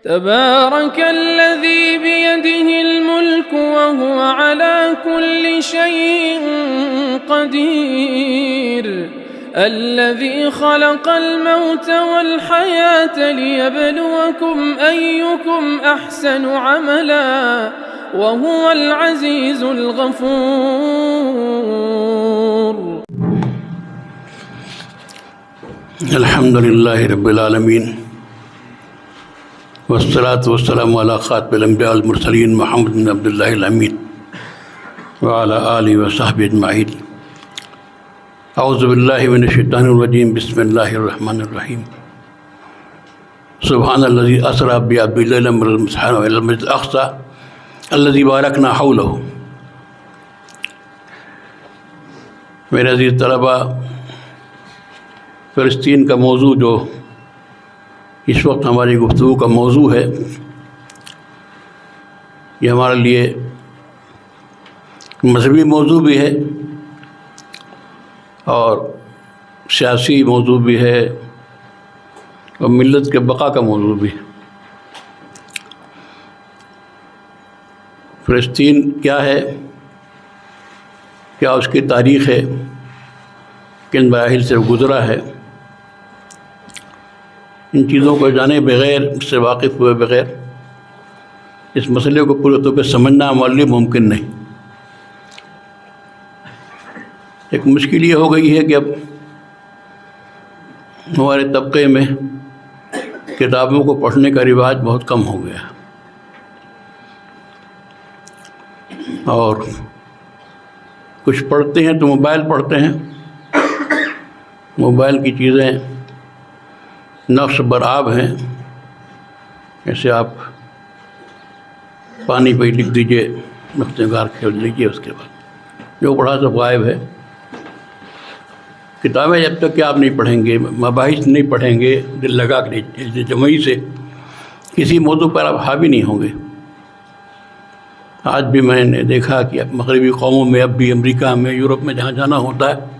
تبارك الذي بيده الملك وهو على كل شيء قدير الذي خلق الموت والحياة ليبلوكم أيكم أحسن عملا وهو العزيز الغفور. الحمد لله رب العالمين والصلاة والسلام على خاتم الأنبياء والمرسلين محمد بن عبد الله الأمين وعلى آله وصحبه أجمعين. أعوذ بالله من الشيطان الرجيم. بسم الله الرحمن الرحيم. سبحان الذي أسرى بعبده ليلا من المسجد الحرام إلى المسجد الأقصى الذي باركنا حوله. میرے عزیز طلباء، فلسطین کا موضوع جو اس وقت ہماری گفتگو کا موضوع ہے، یہ ہمارے لیے مذہبی موضوع بھی ہے اور سیاسی موضوع بھی ہے اور ملت کے بقا کا موضوع بھی ہے. فلسطین کیا ہے، کیا اس کی تاریخ ہے، کن مراحل سے گزرا ہے، ان چیزوں کو جانے بغیر، اس سے واقف ہوئے بغیر اس مسئلے کو پورے طور پہ سمجھنا ہمارے لیے ممکن نہیں. ایک مشکل یہ ہو گئی ہے کہ اب ہمارے طبقے میں کتابوں کو پڑھنے کا رواج بہت کم ہو گیا اور کچھ پڑھتے ہیں تو موبائل پڑھتے ہیں. موبائل کی چیزیں نقش برآب ہیں. ایسے آپ پانی پہ لکھ دیجئے، نقطۂ گار کھیل لیجیے، اس کے بعد جو پڑھا سب غائب ہے. کتابیں جب تک کہ آپ نہیں پڑھیں گے، مباحث نہیں پڑھیں گے دل لگا کے جمعی سے، کسی موضوع پر آپ حاوی نہیں ہوں گے. آج بھی میں نے دیکھا کہ مغربی قوموں میں، اب بھی امریکہ میں، یورپ میں جہاں جانا ہوتا ہے،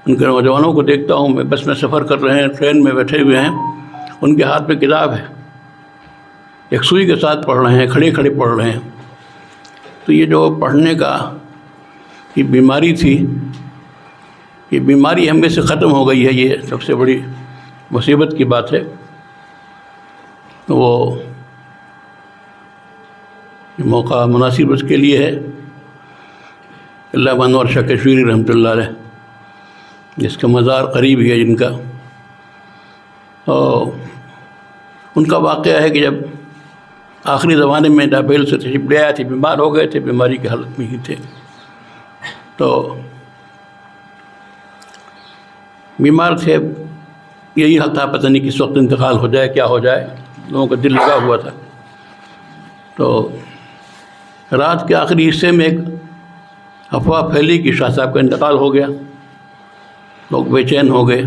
ان کے نوجوانوں کو دیکھتا ہوں میں، بس میں سفر کر رہے ہیں، ٹرین میں بیٹھے ہوئے ہیں، ان کے ہاتھ میں کتاب ہے، ایک سوئی کے ساتھ پڑھ رہے ہیں، کھڑے کھڑے پڑھ رہے ہیں. تو یہ جو پڑھنے کا یہ بیماری تھی، یہ بیماری ہم میں سے ختم ہو گئی ہے. یہ سب سے بڑی مصیبت کی بات ہے. وہ موقع مناسب اس کے لیے ہے. علامہ انور شاہ کشمیری رحمۃ اللہ علیہ، جس کا مزار قریب ہی ہے جن کا، اور ان کا واقعہ ہے کہ جب آخری زمانے میں ناپیل سے تشریف لے آئے تھے، بیمار ہو گئے تھے، بیماری کی حالت میں ہی تھے. تو بیمار تھے، یہی حال تھا، پتہ نہیں کس وقت انتقال ہو جائے، کیا ہو جائے، لوگوں کا دل لگا ہوا تھا. تو رات کے آخری حصے میں ایک افواہ پھیلی کہ شاہ صاحب کا انتقال ہو گیا. لوگ بے چین ہو گئے.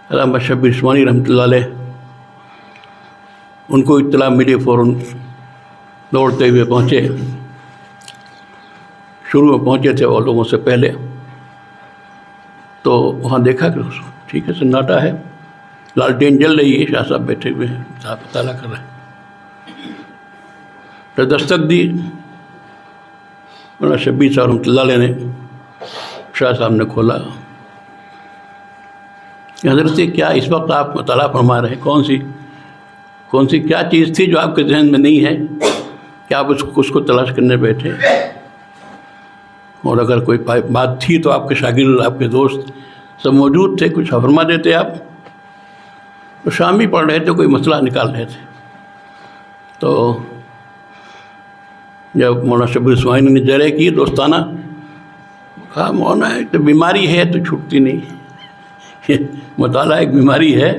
علامہ شبیر عثمانی رحمۃ اللہ علیہ، ان کو اطلاع ملی، فوراً دوڑتے ہوئے پہنچے. شروع میں پہنچے تھے وہ لوگوں سے پہلے. تو وہاں دیکھا کہ ٹھیک ہے، سناٹا ہے، لالٹین جل رہی ہے، شاہ صاحب بیٹھے ہوئے ہیں، صاحب مطالعہ کر رہے ہیں. تو دستک دی مولانا شبیر صاحب رحمۃ اللہ علیہ نے. شاہ صاحب نے کھولا کہ حضرت کیا اس وقت آپ مطالعہ فرما رہے ہیں؟ کون سی کیا چیز تھی جو آپ کے ذہن میں نہیں ہے کہ آپ اس کو تلاش کرنے بیٹھے؟ اور اگر کوئی بات تھی تو آپ کے شاگرد، آپ کے دوست سب موجود تھے، کچھ فرما دیتے آپ. تو شام ہی پڑھ رہے تھے، کوئی مسئلہ نکال رہے تھے. تو جب مولانا شبیر عثمانی نے جرح کی دوستانہ، کہا مولانا ایک تو بیماری ہے تو چھوٹتی نہیں. مطالعہ ایک بیماری ہے،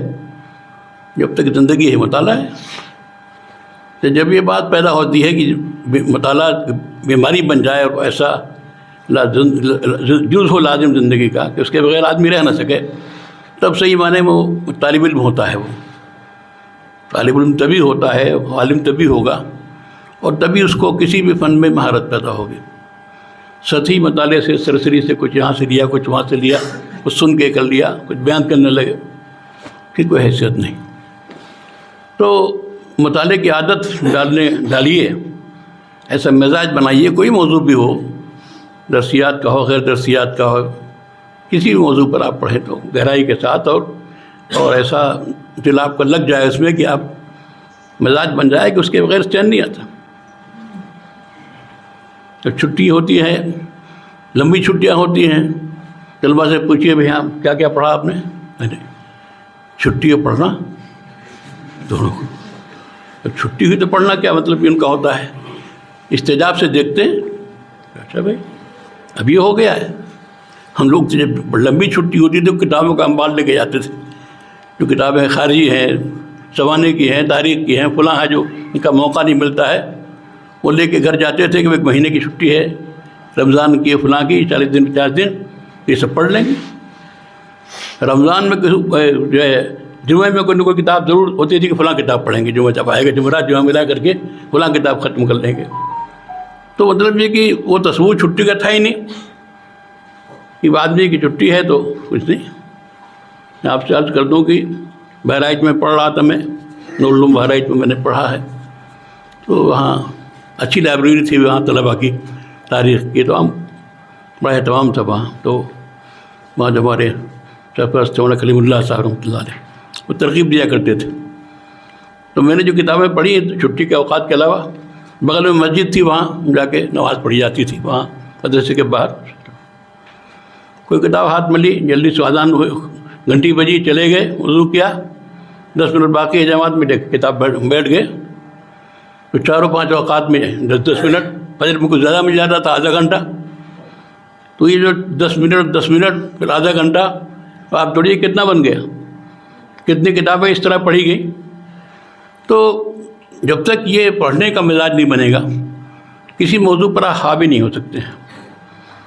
جب تک زندگی ہے مطالعہ ہے. تو جب یہ بات پیدا ہوتی ہے کہ مطالعہ بیماری بن جائے اور ایسا جز ہو لازم زندگی کا کہ اس کے بغیر آدمی رہ نہ سکے، تب صحیح معنی میں وہ طالب علم ہوتا ہے. وہ طالب علم تبھی ہوتا ہے، عالم تبھی ہوگا، اور تبھی اس کو کسی بھی فن میں مہارت پیدا ہوگی. سطحی مطالعے سے، سرسری سے کچھ یہاں سے لیا، کچھ وہاں سے لیا، کچھ سن کے کر لیا، کچھ بیان کرنے لگے، کہ کوئی حیثیت نہیں. تو مطالعے کی عادت ڈالیے، ایسا مزاج بنائیے، کوئی موضوع بھی ہو، درسیات کا ہو، غیر درسیات کا ہو، کسی بھی موضوع پر آپ پڑھیں تو گہرائی کے ساتھ، اور ایسا دل آپ کا لگ جائے اس میں کہ آپ مزاج بن جائے کہ اس کے بغیر چین نہیں آتا۔ تو چھٹی ہوتی ہے، لمبی چھٹیاں ہوتی ہیں، طلباء سے پوچھیے بھائی ہاں کیا کیا پڑھا آپ نے؟ چھٹی اور پڑھنا دونوں، چھٹی ہوئی تو پڑھنا کیا مطلب ان کا ہوتا ہے؟ استجاب سے دیکھتے ہیں، اچھا بھائی اب یہ ہو گیا ہے۔ ہم لوگ جب لمبی چھٹی ہوتی تو کتابوں کا انبار لے کے جاتے تھے، جو کتابیں خارجی ہیں، زمانے کی ہیں، تاریخ کی ہیں، فلاں ہے جو ان کا موقع نہیں ملتا ہے، وہ لے کے گھر جاتے تھے کہ ایک مہینے کی چھٹی ہے، رمضان کی، فلاں کی، 40 دن 50 دن، یہ سب پڑھ لیں گے۔ رمضان میں جو ہے جمعہ میں کوئی نہ کوئی کتاب ضرور ہوتی تھی کہ فلاں کتاب پڑھیں گے، جمعہ جب آئے گا جمعرات جمعہ ملا کر کے فلاں کتاب ختم کر لیں گے۔ تو مطلب یہ کہ وہ تصور چھٹی کا تھا ہی نہیں کہ آدمی کی چھٹی ہے تو کچھ نہیں۔ میں آپ سے عرض کر دوں کہ بہرائچ میں پڑھ رہا تھا، میں نورالعلوم بہرائچ میں نے پڑھا ہے، تو وہاں اچھی لائبریری تھی وہاں طلباء کی تاریخ کی، تو ہم بڑا اہتمام تھا وہاں۔ تو وہاں جو ہمارے سرپرست مولانا کلیم اللہ صاحب رحمۃ اللہ علیہ وہ ترغیب دیا کرتے تھے، تو میں نے جو کتابیں پڑھی تو چھٹی کے اوقات کے علاوہ بغل میں مسجد تھی، وہاں جا کے نماز پڑھی جاتی تھی، وہاں مدرسے کے باہر کوئی کتاب ہاتھ میں لی، جلدی سے اذان ہوئی، گھنٹی بجی، چلے گئے، وضو کیا، 10 منٹ باقی ہے جماعت میں، کتاب بیٹھ گئے، تو 4 و 5 اوقات میں 10 منٹ، فجر میں کچھ زیادہ مل جاتا تھا، آدھا گھنٹہ، تو یہ جو 10 منٹ پھر آدھا گھنٹہ، تو آپ جوڑیے کتنا بن گیا، کتنی کتابیں اس طرح پڑھی گئی۔ تو جب تک یہ پڑھنے کا مزاج نہیں بنے گا، کسی موضوع پر آپ حاوی نہیں ہو سکتے ہیں۔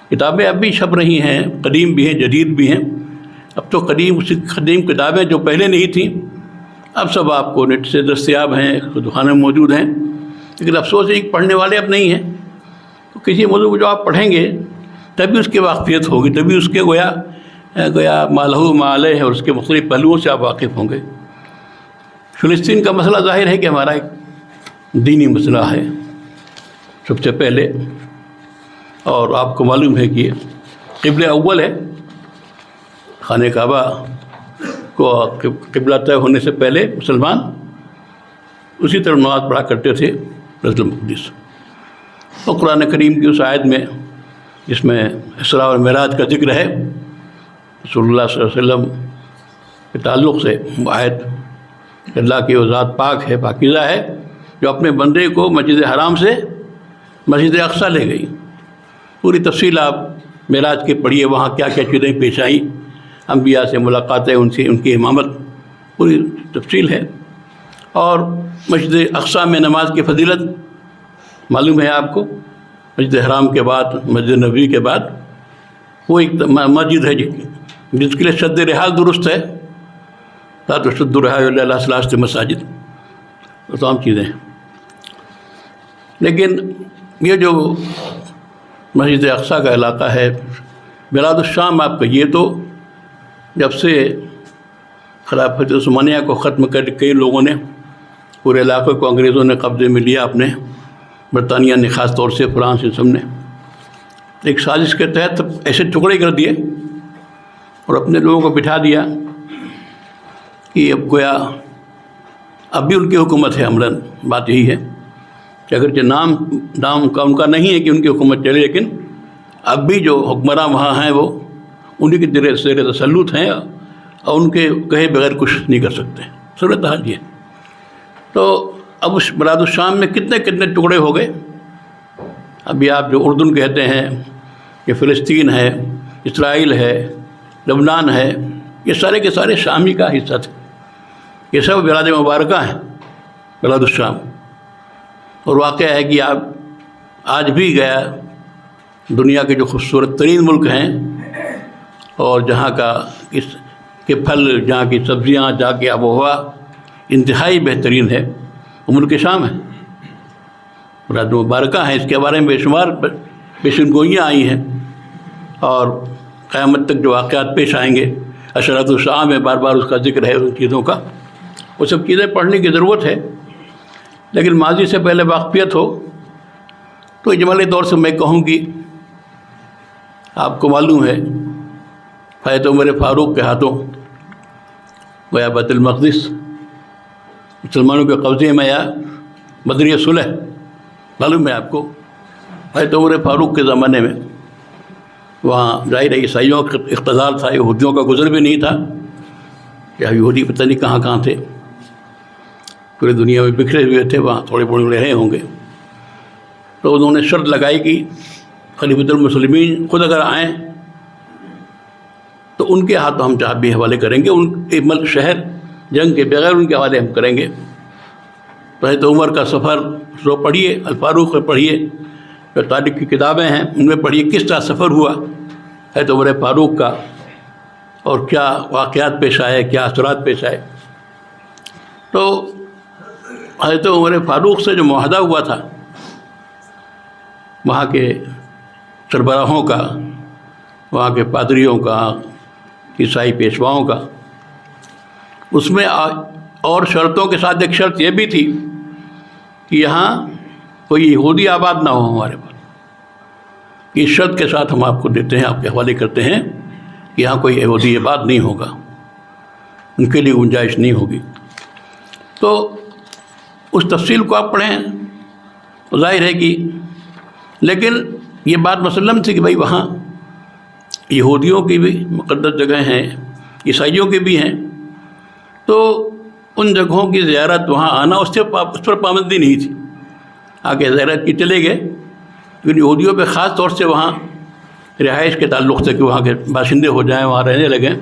کتابیں اب بھی چھپ رہی ہیں، قدیم بھی ہیں، جدید بھی ہیں۔ اب تو قدیم کتابیں جو پہلے نہیں تھیں اب سب آپ کو نیٹ سے دستیاب ہیں، دکانوں میں موجود ہیں، لیکن افسوس ہے کہ پڑھنے والے اب نہیں ہیں۔ تو کسی موضوع کو جو آپ پڑھیں گے تبھی اس کی واقفیت ہوگی، تبھی اس کے گویا مالہ مالے ہے اور اس کے مختلف پہلوؤں سے آپ واقف ہوں گے۔ فلسطین کا مسئلہ ظاہر ہے کہ ہمارا ایک دینی مسئلہ ہے سب سے پہلے، اور آپ کو معلوم ہے کہ قبلہ اول ہے، خانہ کعبہ کو قبلہ طے ہونے سے پہلے مسلمان اسی طرح نماز پڑھا کرتے تھے بیت المقدس۔ اور قرآن کریم کی اس آیت میں جس میں اسراء اور معراج کا ذکر ہے، رسول اللہ صلی اللہ علیہ وسلم کے تعلق سے وہ آیت کہ اللہ کی وہ ذات پاک ہے، پاکیزہ ہے، جو اپنے بندے کو مسجد حرام سے مسجد اقصیٰ لے گئی۔ پوری تفصیل آپ معراج کے پڑھیے، وہاں کیا کیا چیزیں پیش آئیں، انبیاء سے ملاقاتیں، ان کی امامت، پوری تفصیل ہے۔ اور مسجد اقصیٰ میں نماز کی فضیلت معلوم ہے آپ کو، مسجد حرام کے بعد، مسجد نبوی کے بعد وہ ایک مسجد ہے جس کے لیے شد رحال درست ہے، لا تشد الرحال الا علی ثلاثۃ مساجد، وہ تمام چیزیں ہیں۔ لیکن یہ جو مسجد اقصیٰ کا علاقہ ہے، بلاد الشام آپ کہیے، تو جب سے خلافت عثمانیہ کو ختم کر کئی لوگوں نے پورے علاقے کو انگریزوں نے قبضے میں لیا اپنے، برطانیہ نے خاص طور سے، فرانس، ان سب نے ایک سازش کے تحت ایسے ٹکڑے کر دیے اور اپنے لوگوں کو بٹھا دیا کہ اب گویا اب بھی ان کی حکومت ہے عملاً۔ بات یہی ہے کہ اگرچہ نام کا ان کا نہیں ہے کہ ان کی حکومت چلے، لیکن اب بھی جو حکمراں وہاں ہیں وہ انہیں کے زیر تسلط ہیں اور ان کے کہے بغیر کچھ نہیں کر سکتے، صورتحال یہ۔ تو اب اس بلاد الشام میں کتنے ٹکڑے ہو گئے۔ ابھی آپ جو اردن کہتے ہیں، یہ فلسطین ہے، اسرائیل ہے، لبنان ہے، یہ سارے کے سارے شامی کا حصہ تھے، یہ سب بلاد مبارکہ ہیں، بلاد الشام۔ اور واقعہ ہے کہ آپ آج بھی گیا دنیا کے جو خوبصورت ترین ملک ہیں اور جہاں کا کے پھل، جہاں کی سبزیاں، جہاں کی آب و ہوا انتہائی بہترین ہے، وہ ملک شام ہے، بلاد مبارکہ ہیں۔ اس کے بارے میں بے شمار پیشن گوئیاں آئی ہیں اور قیامت تک جو واقعات پیش آئیں گے، اشراط الساعہ میں بار بار اس کا ذکر ہے ان چیزوں کا۔ وہ سب چیزیں پڑھنے کی ضرورت ہے، لیکن ماضی سے پہلے واقفیت ہو تو اجمالی طور سے میں کہوں کہ آپ کو معلوم ہے حضرت عمر فاروق کے ہاتھوں گویا بیت المقدس مسلمانوں کے قبضے میں آیا بدریہ صلح، معلوم ہے آپ کو حضرت عمر فاروق کے زمانے میں وہاں ظاہر ہے عیسائیوں کا اقتدار تھا، یہودیوں کا گزر بھی نہیں تھا، یا یہودی پتہ نہیں کہاں کہاں تھے، پوری دنیا میں بکھرے ہوئے تھے، وہاں تھوڑے بڑے رہے ہوں گے۔ تو انہوں نے شرط لگائی کہ خلیفۃ المسلمین خود اگر آئیں تو ان کے ہاتھوں ہم چابی حوالے کریں گے، ان کے ملک شہر جنگ کے بغیر ان کے حوالے ہم کریں گے۔ حضرت عمر کا سفر جو پڑھیے، الفاروق میں پڑھیے، جو تاریخ کی کتابیں ہیں ان میں پڑھیے کس طرح سفر ہوا حضرت عمر فاروق کا، اور کیا واقعات پیش آئے، کیا اثرات پیش آئے۔ تو حضرت عمر فاروق سے جو معاہدہ ہوا تھا وہاں کے سربراہوں کا، وہاں کے پادریوں کا، عیسائی پیشواؤں کا، اس میں اور شرطوں کے ساتھ ایک شرط یہ بھی تھی کہ یہاں کوئی یہودی آباد نہ ہو ہمارے پاس۔ اس شرط کے ساتھ ہم آپ کو دیتے ہیں، آپ کے حوالے کرتے ہیں کہ یہاں کوئی یہودی آباد نہیں ہوگا، ان کے لیے گنجائش نہیں ہوگی۔ تو اس تفصیل کو آپ پڑھیں، ظاہر ہے کہ لیکن یہ بات مسلم تھی کہ بھائی وہاں یہودیوں کی بھی مقدس جگہیں ہیں، عیسائیوں کی بھی ہیں، تو ان جگہوں کی زیارت وہاں آنا اس پر پابندی نہیں تھی، آگے زیارت کی چلے گئے، لیکن یہودیوں پہ خاص طور سے وہاں رہائش کے تعلق سے کہ وہاں کے باشندے ہو جائیں، وہاں رہنے لگیں،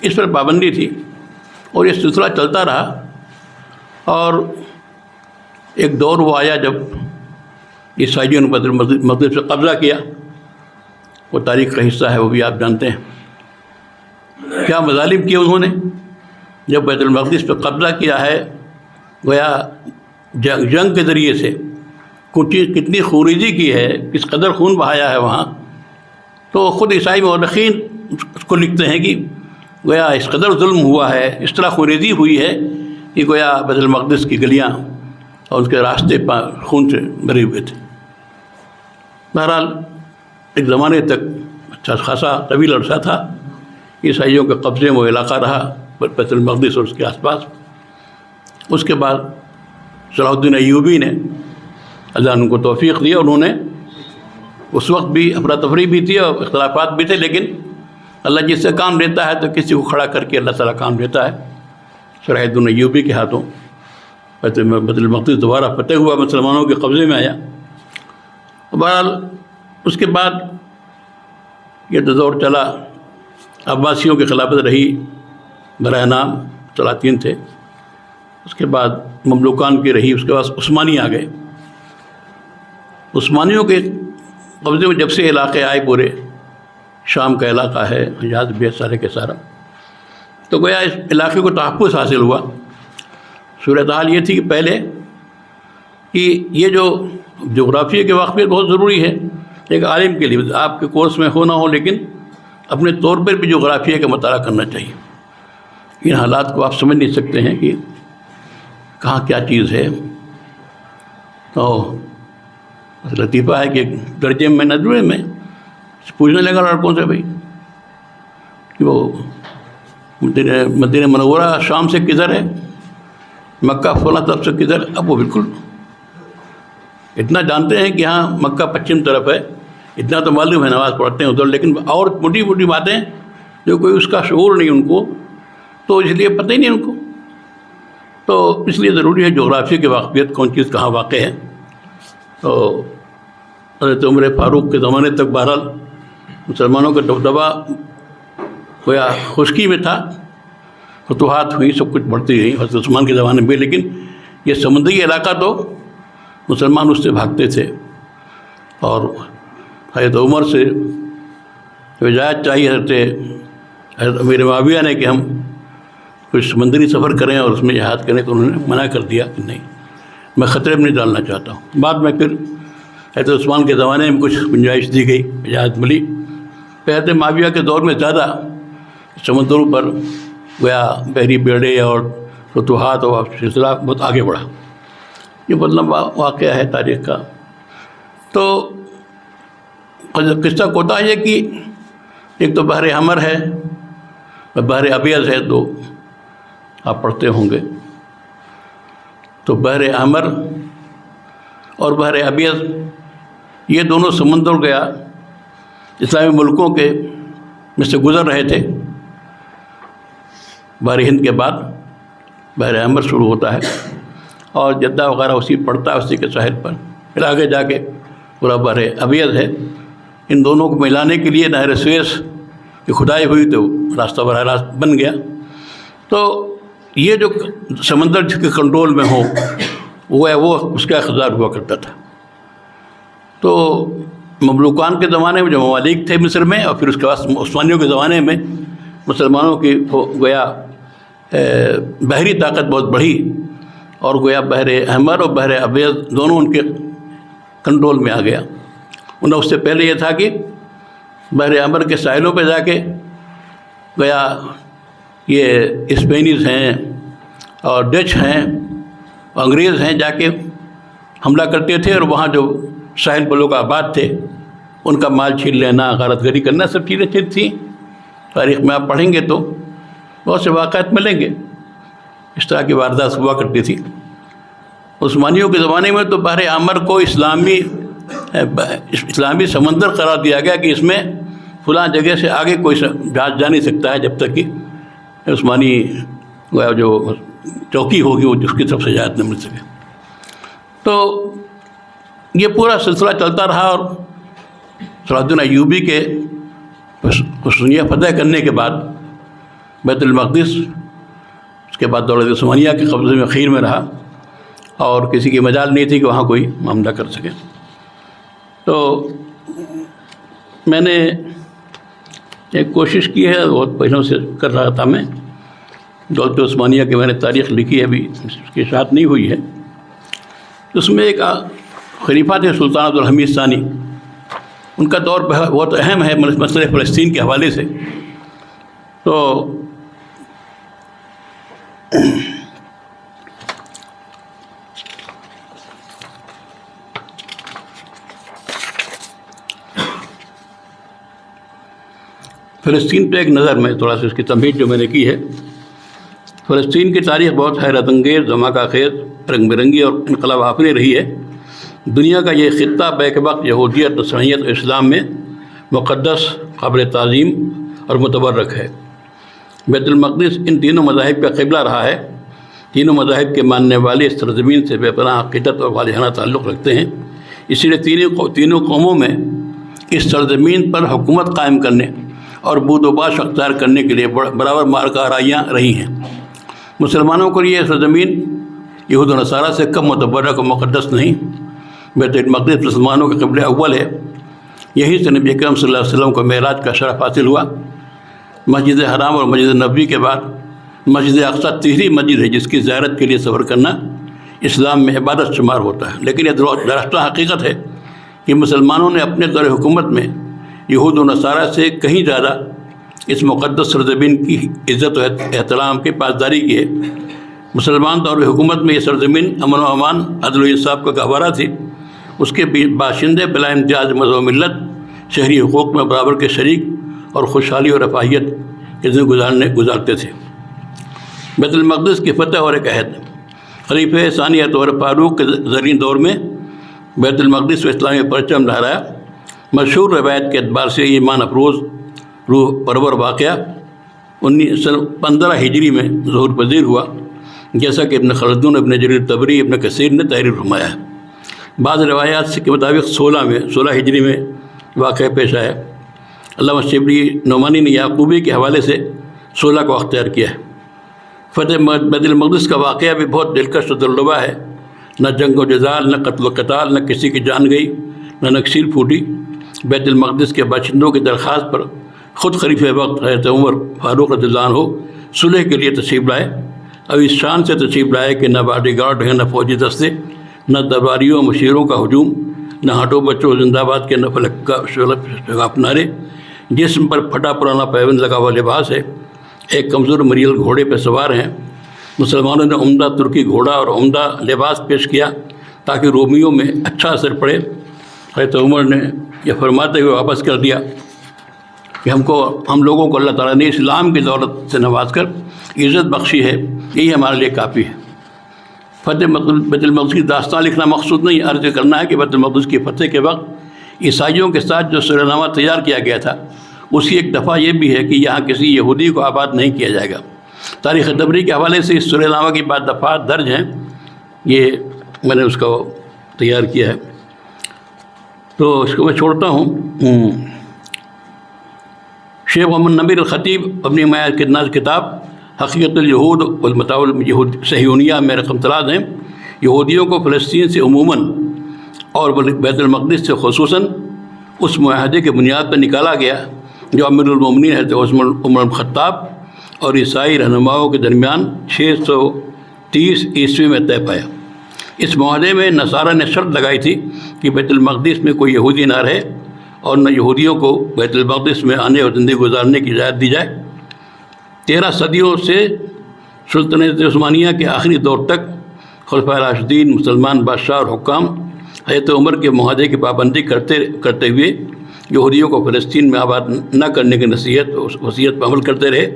اس پر پابندی تھی، اور یہ سلسلہ چلتا رہا۔ اور ایک دور وہ آیا جب عیسائیوں نے بیت المقدس پر قبضہ کیا، وہ تاریخ کا حصہ ہے، وہ بھی آپ جانتے ہیں کیا مظالم کیے انہوں نے۔ جب بیت المقدس پر قبضہ کیا ہے، گویا جنگ کے ذریعے سے کتنی خونریزی کی ہے، کس قدر خون بہایا ہے وہاں، تو خود عیسائی مورخین اس کو لکھتے ہیں کہ گویا اس قدر ظلم ہوا ہے، اس طرح خونریزی ہوئی ہے کہ گویا بیت المقدس کی گلیاں اور اس کے راستے خون سے بھرے ہوئے تھے۔ بہرحال ایک زمانے تک اچھا خاصا طویل عرصہ تھا عیسائیوں کے قبضے میں وہ علاقہ رہا، بیت المقدس اور اس کے آس پاس۔ اس کے بعد صلاح الدین ایوبی نے اللہ ان کو توفیق دیا، انہوں نے اس وقت بھی افراتفری بھی تھی اور اختلافات بھی تھے، لیکن اللہ جس سے کام لیتا ہے تو کسی کو کھڑا کر کے اللہ تعالیٰ کام لیتا ہے۔ صلاح الدین ایوبی کے ہاتھوں بیت المقدس دوبارہ فتح ہوا، مسلمانوں کے قبضے میں آیا۔ بہرحال اس کے بعد یہ دور چلا، عباسیوں کی خلافت رہی، برائے نام سلاطین تھے، اس کے بعد مملوکان کی رہی، اس کے بعد عثمانی آ گئے۔ عثمانیوں کے قبضے میں جب سے علاقے آئے، پورے شام کا علاقہ ہے، حجاز بھی سارے کے سارا، تو گویا اس علاقے کو تحفظ حاصل ہوا۔ صورتحال یہ تھی کہ پہلے کہ یہ جو جغرافیہ کے واقفیت بہت ضروری ہے ایک عالم کے لیے، آپ کے کورس میں ہو نہ ہو، لیکن اپنے طور پر بھی جغرافیہ کا مطالعہ کرنا چاہیے۔ ان حالات کو آپ سمجھ نہیں سکتے ہیں کہ کہاں کیا چیز ہے۔ تو لطیفہ ہے کہ درجے میں نظرے میں پوچھنے لگا لڑکوں سے بھائی کہ وہ مدینہ منورہ شام سے کدھر ہے، مکہ فلاں طرف سے کدھر۔ اب وہ بالکل اتنا جانتے ہیں کہ ہاں مکہ پچھم طرف ہے، اتنا تو معلوم ہے، نماز پڑھتے ہیں ادھر، لیکن اور موٹی موٹی باتیں جو کوئی اس کا شعور نہیں ان کو، تو اس لیے پتہ ہی نہیں ان کو۔ تو اس لیے ضروری ہے جغرافیہ کی واقفیت، کون چیز کہاں واقع ہے۔ تو حضرت عمر فاروق کے زمانے تک بہرحال مسلمانوں کا دبدبہ گویا خشکی میں تھا، فتوحات ہوئی، سب کچھ بڑھتی رہی حضرت عثمان کے زمانے میں، لیکن یہ سمندری علاقہ تو مسلمان اس سے بھاگتے تھے، اور حضرت عمر سے اجازت چاہیے حضرت امیر معاویہ نے کہ ہم کچھ سمندری سفر کریں اور اس میں جہاد کریں، تو انہوں نے منع کر دیا کہ نہیں، میں خطرے میں نہیں ڈالنا چاہتا ہوں۔ بعد میں پھر حضرت عثمان کے زمانے میں کچھ گنجائش دی گئی، اجازت ملی۔ پھر حضرت معاویہ کے دور میں زیادہ سمندروں پر گویا بحری بیڑے اور فتوحات اور سلسلہ بہت آگے بڑھا. یہ بہت لمبا واقعہ ہے تاریخ کا. تو قصہ کوتا یہ کہ ایک تو بحر احمر ہے اور بحر ابیض ہے، تو آپ پڑھتے ہوں گے. تو بحر احمر اور بحر ابیض یہ دونوں سمندر گیا اسلامی ملکوں کے میں سے گزر رہے تھے. بحر ہند کے بعد بحر احمر شروع ہوتا ہے اور جدہ وغیرہ اسی پڑتا ہے، اسی کے ساحل پر. پھر آگے جا کے پورا بحر ابیض ہے. ان دونوں کو ملانے کے لیے نہر سویس کی کھدائی ہوئی تو راستہ براہ راست بن گیا. تو یہ جو سمندر جس کے کنٹرول میں ہو وہ اس کا اقتدار ہوا کرتا تھا. تو مملوکان کے زمانے میں جو ممالک تھے مصر میں، اور پھر اس کے بعد عثمانیوں کے زمانے میں مسلمانوں کی گویا بحری طاقت بہت بڑھی، اور گویا بحر احمر اور بحر ابیض دونوں ان کے کنٹرول میں آ گیا. انہیں اس سے پہلے یہ تھا کہ بحر احمر کے ساحلوں پہ جا کے گویا یہ اسپینیز ہیں اور ڈچ ہیں انگریز ہیں جا کے حملہ کرتے تھے، اور وہاں جو ساحل پر لوگ آباد تھے ان کا مال چھین لینا، غارت گری کرنا، سب چیزیں تھیں. تاریخ میں آپ پڑھیں گے تو بہت سے واقعات ملیں گے. اس طرح کی واردات ہوا کرتی تھی. عثمانیوں کے زمانے میں تو بحر احمر کو اسلامی سمندر قرار دیا گیا کہ اس میں فلاں جگہ سے آگے کوئی جہاز جا نہیں سکتا ہے جب تک کہ عثمانی جو چوکی ہوگی وہ جس کی طرف سے اجازت نہ مل سکے. تو یہ پورا سلسلہ چلتا رہا، اور صلاح الدین ایوبی کے قسطنطنیہ فتح کرنے کے بعد بیت المقدس اس کے بعد دولت عثمانیہ کے قبضے میں اخیر میں رہا، اور کسی کی مجال نہیں تھی کہ وہاں کوئی معاملہ کر سکے. تو میں نے ایک کوشش کی ہے، بہت پہلوں سے کر رہا تھا میں. دولت عثمانیہ کی میں نے تاریخ لکھی ہے، ابھی اس کی اشاعت نہیں ہوئی ہے. اس میں ایک خلیفہ تھے سلطان عبدالحمید ثانی. ان کا دور بہت اہم ہے مسئلہ فلسطین کے حوالے سے. تو فلسطین پہ ایک نظر میں تھوڑا سا اس کی تمہید جو میں نے کی ہے. فلسطین کی تاریخ بہت حیرت انگیز، دھماکہ خیز، رنگ برنگی اور انقلاب آفریں رہی ہے. دنیا کا یہ خطہ بیک وقت یہودیت، نصرانیت اور اسلام میں مقدس، قابل تعظیم اور متبرک ہے. بیت المقدس ان تینوں مذاہب کا قبلہ رہا ہے. تینوں مذاہب کے ماننے والے اس سرزمین سے بے پناہ عقیدت اور والہانہ تعلق رکھتے ہیں. اسی لیے تینوں قوموں میں اس سرزمین پر حکومت قائم کرنے اور بود و باش اختیار کرنے کے لیے برابر معرکہ آرائیاں رہی ہیں. مسلمانوں کے لیے یہ سرزمین یہود و نصارہ سے کم متبرک و مقدس نہیں. بیت المقدس مسلمانوں کا قبلہ اول ہے. یہیں سے نبی اکرم صلی اللہ علیہ وسلم کو معراج کا شرف حاصل ہوا. مسجد حرام اور مسجد نبوی کے بعد مسجد اقصی تیسری مسجد ہے جس کی زیارت کے لیے سفر کرنا اسلام میں عبادت شمار ہوتا ہے. لیکن یہ درستہ حقیقت ہے کہ مسلمانوں نے اپنے دور حکومت میں یہود و نصارہ سے کہیں زیادہ اس مقدس سرزمین کی عزت و احترام کی پاسداری کی ہے. مسلمان دور حکومت میں یہ سرزمین امن و امان، عدل و انصاف کا گہوارہ تھی. اس کے باشندے بلا امتیاز مذہب و ملت شہری حقوق میں برابر کے شریک اور خوشحالی اور رفاہیت کے زندگی گزارتے تھے. بیت المقدس کی فتح اور ایک عہد. خلیفہ ثانی طور فاروق کے زرین دور میں بیت المقدس و اسلامی پرچم لہرایا. مشہور روایت کے اعتبار سے یہ ایمان افروز روح پرور واقعہ 15 ہجری میں ظہور پذیر ہوا، جیسا کہ ابن خلدون، ابن جریر طبری، ابن کثیر نے تحریر فرمایا ہے. بعض روایات کے مطابق 16 ہجری میں واقعہ پیش آیا. علامہ شبلی نعمانی نے یعقوبی کے حوالے سے 16 کو اختیار کیا ہے. فتح بیت المقدس کا واقعہ بھی بہت دلکش و دلربا ہے. نہ جنگ و جدال، نہ قتل و قتال، نہ کسی کی جان گئی، نہ نکسیر پھوٹی. بیت المقدس کے باشندوں کی درخواست پر خود خلیفہ وقت حضرت عمر فاروق رضی اللہ عنہ صلح کے لیے تشریف لائے. اب اس شان سے تشریف لائے کہ نہ باڈی گارڈ ہیں، نہ فوجی دستے، نہ درباریوں و مشیروں کا ہجوم، نہ ہٹو بچوں زندہ آباد کے نہ فلک کا شگاف نعرے. جسم پر پھٹا پرانا پیوند لگا ہوا لباس ہے. ایک کمزور مریل گھوڑے پہ سوار ہیں. مسلمانوں نے عمدہ ترکی گھوڑا اور عمدہ لباس پیش کیا تاکہ رومیوں میں اچھا اثر پڑے۔ حضرت عمر نے یہ فرماتے ہوئے واپس کر دیا کہ ہم لوگوں کو اللہ تعالیٰ نے اسلام کی دولت سے نواز کر عزت بخشی ہے، یہی ہمارے لیے کافی ہے۔ فتح بیت المقدس کی داستان لکھنا مقصود نہیں، عرض کرنا ہے کہ بیت المقدس کی فتح کے وقت عیسائیوں کے ساتھ جو سرنامہ تیار کیا گیا تھا اس کی ایک دفعہ یہ بھی ہے کہ یہاں کسی یہودی کو آباد نہیں کیا جائے گا۔ تاریخ طبری کے حوالے سے اس سرنامہ کی بعض دفعات درج ہیں، یہ میں نے اس کو تیار کیا ہے، تو اس کو میں چھوڑتا ہوں۔ شیخ محمد نبیر الخطیب اپنی کتاب حقیقت الیہود والمتاع الصہیونیہ میں رقم 3 ہیں۔ یہودیوں کو فلسطین سے عموماً اور بیت المقدس سے خصوصاً اس معاہدے کے بنیاد پر نکالا گیا جو امیر المومنین حضرت عمر الخطاب اور عیسائی رہنماؤں کے درمیان 630 عیسوی میں طے پایا۔ اس معاہدے میں نصارہ نے شرط لگائی تھی کہ بیت المقدس میں کوئی یہودی نہ رہے اور نہ یہودیوں کو بیت المقدس میں آنے اور زندگی گزارنے کی اجازت دی جائے۔ 13 صدیوں سے سلطنت عثمانیہ کے آخری دور تک خلفائے راشدین، مسلمان بادشاہ اور حکام حضرت عمر کے معاہدے کی پابندی کرتے ہوئے یہودیوں کو فلسطین میں آباد نہ کرنے کی وصیت پر عمل کرتے رہے۔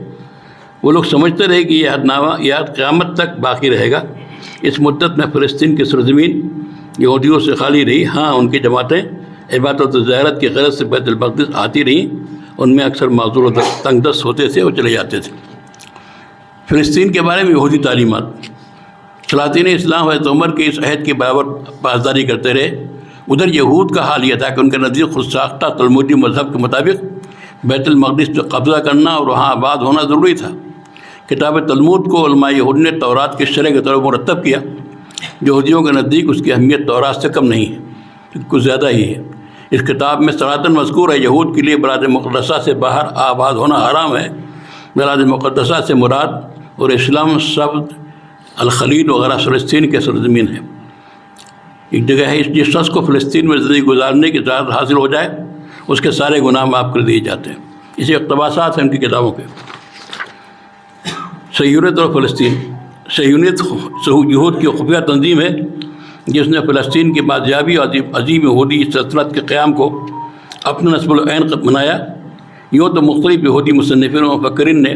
وہ لوگ سمجھتے رہے کہ یہ عہدنامہ قیامت تک باقی رہے گا۔ اس مدت میں فلسطین کی سرزمین یہودیوں سے خالی رہی۔ ہاں، ان کی جماعتیں عبادت و زیارت کی غرض سے بیت المقدس آتی رہیں، ان میں اکثر معذور و تنگ دست ہوتے تھے اور چلے جاتے تھے۔ فلسطین کے بارے میں یہودی تعلیمات۔ سلاطین اسلام حضرت عمر کے اس عہد کی برابر پاسداری کرتے رہے۔ ادھر یہود کا حال یہ تھا کہ ان کے نزدیک خود ساختہ تلمودی مذہب کے مطابق بیت المقدس پہ قبضہ کرنا اور وہاں آباد ہونا ضروری تھا۔ کتاب تلمود کو علماء یہود نے تورات کے شرح کے طور پر مرتب کیا۔ یہودیوں کے نزدیک اس کی اہمیت تورات سے کم نہیں ہے، کچھ زیادہ ہی ہے۔ اس کتاب میں صراحتاً مذکور ہے یہود کے لیے بلاد مقدسہ سے باہر آباد ہونا حرام ہے۔ بلاد مقدسہ سے مراد اور اسلام سبد الخلیل وغیرہ فلسطین کے سرزمین ہے، ایک جگہ ہے جس شخص کو فلسطین میں زندگی گزارنے کی اجازت حاصل ہو جائے اس کے سارے گناہ معاف کر دیے جاتے ہیں۔ اسی اقتباسات ہیں ان کی کتابوں کے۔ صہیونیت اور فلسطین۔ صہیونیت یہود کی خفیہ تنظیم ہے جس نے فلسطین کی بازیابی اور عظیم یہودی سلطنت کے قیام کو اپنا نصب العین بنایا۔ یوں تو مختلف یہودی مصنفین و مفکرین نے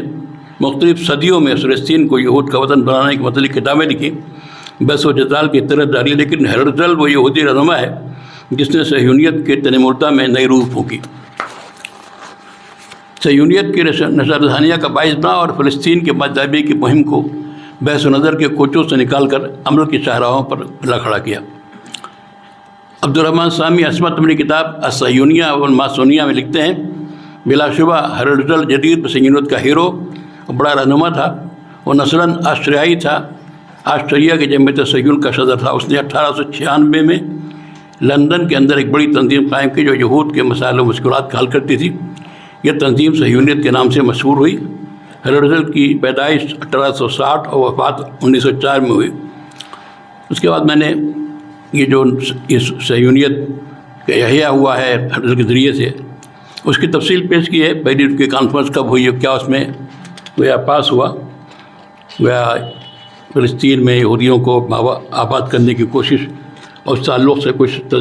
مختلف صدیوں میں فلسطین کو یہود کا وطن بنانے کی متعلق کتابیں لکھی، بحث و جدال کی طرح جاری، لیکن ہرزل وہ یہودی رہنما ہے جس نے صہیونیت کے تن مردہ میں نئی روح پھونکی، صہیونیت کی نشر دہانیہ کا باعث بنا اور فلسطین کے بازیابی کی مہم کو بحث و نظر کے کوچوں سے نکال کر عمل کی شاہراہوں پر کھڑا کیا۔ عبدالرحمن سامی عصمت اپنی کتاب الصہیونیہ والماسونیہ میں لکھتے ہیں، بلا شبہ ہرزل جدید صہیونیت کا ہیرو اور بڑا رہنما تھا۔ وہ نسلاً آسٹریائی تھا، آسٹریا کے جمعیت صہیون کا صدر تھا۔ اس نے 1896 میں لندن کے اندر ایک بڑی تنظیم قائم کی جو یہود کے مسائل و مشکلات کا حل کرتی تھی۔ یہ تنظیم صہیونیت کے نام سے مشہور ہوئی۔ ہرزل کی پیدائش 1860 اور وفات 1904 میں ہوئی۔ اس کے بعد میں نے یہ جو اس صہیونیت کا احیاء ہوا ہے ہرزل کے ذریعے سے، اس کی تفصیل پیش کی ہے۔ پہلی ان کی کانفرنس کب ہوئی ہے، کیا اس میں گویا پاس ہوا، گویا فلسطین میں یہودیوں کو آباد کرنے کی کوشش اور اس تعلق سے کچھ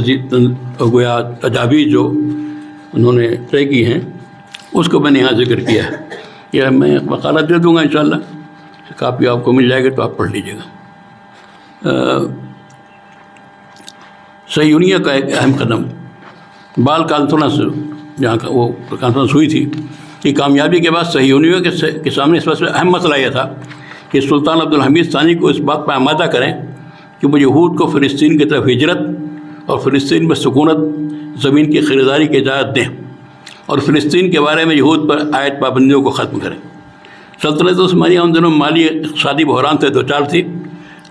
گویا تجاویز جو انہوں نے طے کی ہیں اس کو میں نے یہاں ذکر کیا ہے۔ یہ میں مقالہ دے دوں گا انشاءاللہ، کاپی آپ کو مل جائے گی تو آپ پڑھ لیجیے گا۔ صہیونیہ کا ایک اہم قدم، بال کانفرنس جہاں کا وہ کانفرنس ہوئی تھی کہ کامیابی کے بعد صہیونیوں کے سامنے اس وقت اہم مسئلہ یہ تھا کہ سلطان عبدالحمید ثانی کو اس بات پر آمادہ کریں کہ وہ یہود کو فلسطین کی طرف ہجرت اور فلسطین میں سکونت زمین کی خریداری کی اجازت دیں اور فلسطین کے بارے میں یہود پر عائد پابندیوں کو ختم کریں۔ سلطنت عثمانیہ ان دنوں مالی اقتصادی بحران سے دوچار تھی،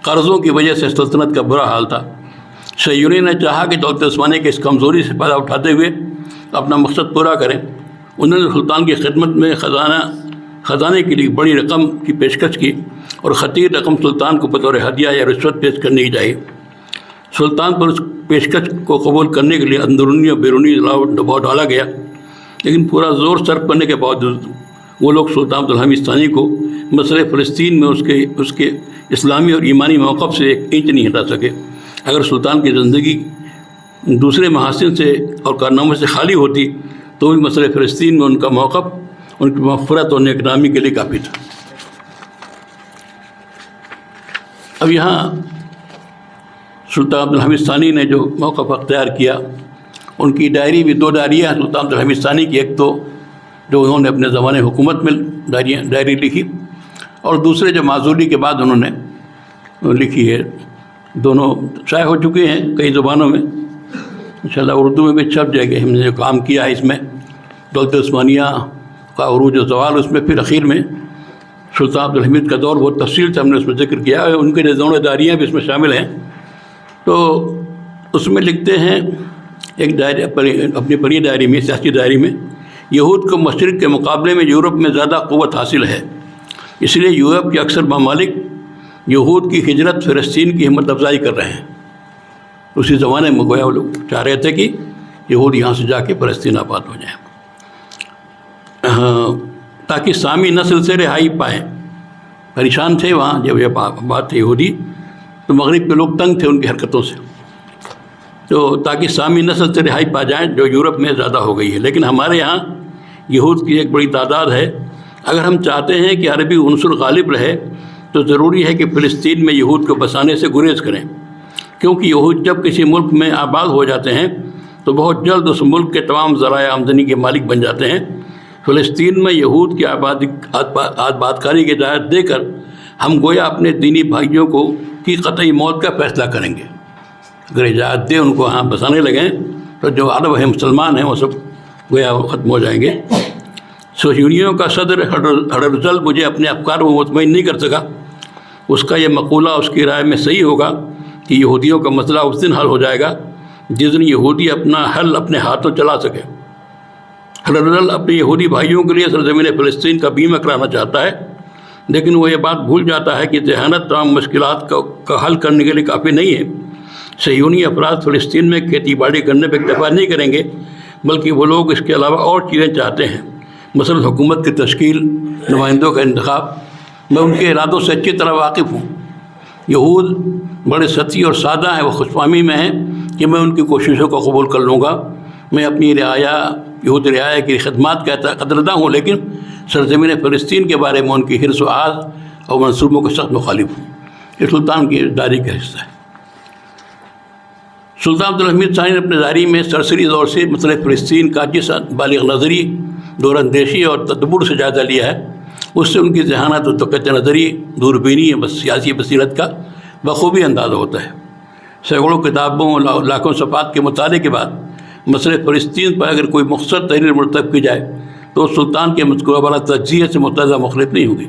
قرضوں کی وجہ سے سلطنت کا برا حال تھا۔ صہیونی نے چاہا کہ دولت عثمانیہ کی اس کمزوری سے فائدہ اٹھاتے ہوئے اپنا مقصد پورا کریں۔ انہوں نے سلطان کی خدمت میں خزانے کے لیے بڑی رقم کی پیشکش کی اور خطیر رقم سلطان کو بطور ہدیہ یا رشوت پیش کرنی ہی چاہیے۔ سلطان پر اس پیشکش کو قبول کرنے کے لیے اندرونی اور بیرونی دباؤ ڈالا گیا، لیکن پورا زور صرف کرنے کے باوجود وہ لوگ سلطان عبدالحمید ثانی کو مسئلہ فلسطین میں اس کے اسلامی اور ایمانی موقف سے ایک انچ نہیں ہٹا سکے۔ اگر سلطان کی زندگی دوسرے محاسن سے اور کارناموں سے خالی ہوتی تو بھی مسئلہ فلسطین میں ان کا موقف ان کی مغفرت اور نیک نامی کے لیے کافی تھا۔ اب یہاں سلطان عبدالحمید ثانی نے جو موقف اختیار کیا، ان کی ڈائری بھی 2 ڈائریاں ہیں سلطان عبدالحمید ثانی کی، ایک تو جو انہوں نے اپنے زمانے حکومت میں ڈائری لکھی، اور دوسرے جو معزولی کے بعد انہوں نے لکھی ہے۔ دونوں شائع ہو چکے ہیں کئی زبانوں میں، انشاءاللہ اردو میں بھی چھپ جائے گی۔ ہم نے جو کام کیا ہے اس میں دولت عثمانیہ کا عروج و زوال، اس میں پھر اخیر میں سلطان عبدالحمید کا دور بہت تفصیل سے ہم نے اس میں ذکر کیا ہے، ان کے دونوں ڈائریاں بھی اس میں شامل ہیں۔ تو اس میں لکھتے ہیں ایک ڈائری، اپنی بڑی ڈائری میں، سیاسی ڈائری میں، یہود کو مشرق کے مقابلے میں یورپ میں زیادہ قوت حاصل ہے، اس لیے یورپ کے اکثر ممالک یہود کی ہجرت فلسطین کی ہمت افزائی کر رہے ہیں۔ اسی زمانے میں گویا وہ لوگ چاہ رہے تھے کہ یہود یہاں سے جا کے فلسطین آباد ہو جائیں، تاکہ سامی نسل سے رہائی پائیں۔ پریشان تھے وہاں جب یہ بات تھی یہودی، تو مغرب کے لوگ تنگ تھے ان کی حرکتوں سے، تو تاکہ سامی نسل سے رہائی پا جائیں جو یورپ میں زیادہ ہو گئی ہے۔ لیکن ہمارے یہاں یہود کی ایک بڑی تعداد ہے، اگر ہم چاہتے ہیں کہ عربی عنصر غالب رہے تو ضروری ہے کہ فلسطین میں یہود کو بسانے سے گریز کریں، کیونکہ یہود جب کسی ملک میں آباد ہو جاتے ہیں تو بہت جلد اس ملک کے تمام ذرائع آمدنی کے مالک بن جاتے ہیں۔ فلسطین میں یہود کی آبادکاری کی اجازت دے کر ہم گویا اپنے دینی بھائیوں کی قطعی موت کا فیصلہ کریں گے۔ اگر اجازت دے ان کو وہاں بسانے لگیں تو جو عرب ہیں، مسلمان ہیں، وہ سب گویا ختم ہو جائیں گے۔ صہیونیوں کا صدر ہرزل مجھے اپنے افکار کو مطمئن نہیں کر سکا۔ اس کا یہ مقولہ اس کی رائے میں صحیح ہوگا کہ یہودیوں کا مسئلہ اس دن حل ہو جائے گا جس دن یہودی اپنا حل اپنے ہاتھوں چلا سکے۔ ہرزل اپنے یہودی بھائیوں کے لیے سرزمین فلسطین کا بیمہ کرانا چاہتا ہے، لیکن وہ یہ بات بھول جاتا ہے کہ ذہانت تمام مشکلات کا حل کرنے کے لیے کافی نہیں ہے۔ صہیونی افراد فلسطین میں کھیتی باڑی کرنے پہ اکتفا نہیں کریں گے، بلکہ وہ لوگ اس کے علاوہ اور چیزیں چاہتے ہیں، مثلا حکومت کی تشکیل، نمائندوں کا انتخاب۔ میں ان کے ارادوں سے اچھی طرح واقف ہوں۔ یہود بڑے سطحی اور سادہ ہیں، وہ خوش فہمی میں ہیں کہ میں ان کی کوششوں کو قبول کر لوں گا۔ میں اپنی یہود رعایا کی خدمات کا قدرداں ہوں، لیکن سرزمین فلسطین کے بارے میں ان کی حرص و آز اور منصوبوں کے سخت مخالف ہوں۔ یہ سلطان کی ڈائری کا حصہ ہے۔ سلطان عبدالحمید ثانی نے اپنے ڈائری میں سرسری طور سے مسئلہ فلسطین کا جس بالغ نظری، دور اندیشی اور تدبر سے جائزہ لیا ہے، اس سے ان کی ذہانت و دقت نظری، دوربینی اور سیاسی بصیرت کا بخوبی اندازہ ہوتا ہے۔ سینکڑوں کتابوں اور لاکھوں صفحات کے مطالعے کے بعد مسئلہ فلسطین پر اگر کوئی مختصر تحریر مرتب کی جائے تو سلطان کے مذکورہ والا تجزیے سے متضع مختلف نہیں ہوگی۔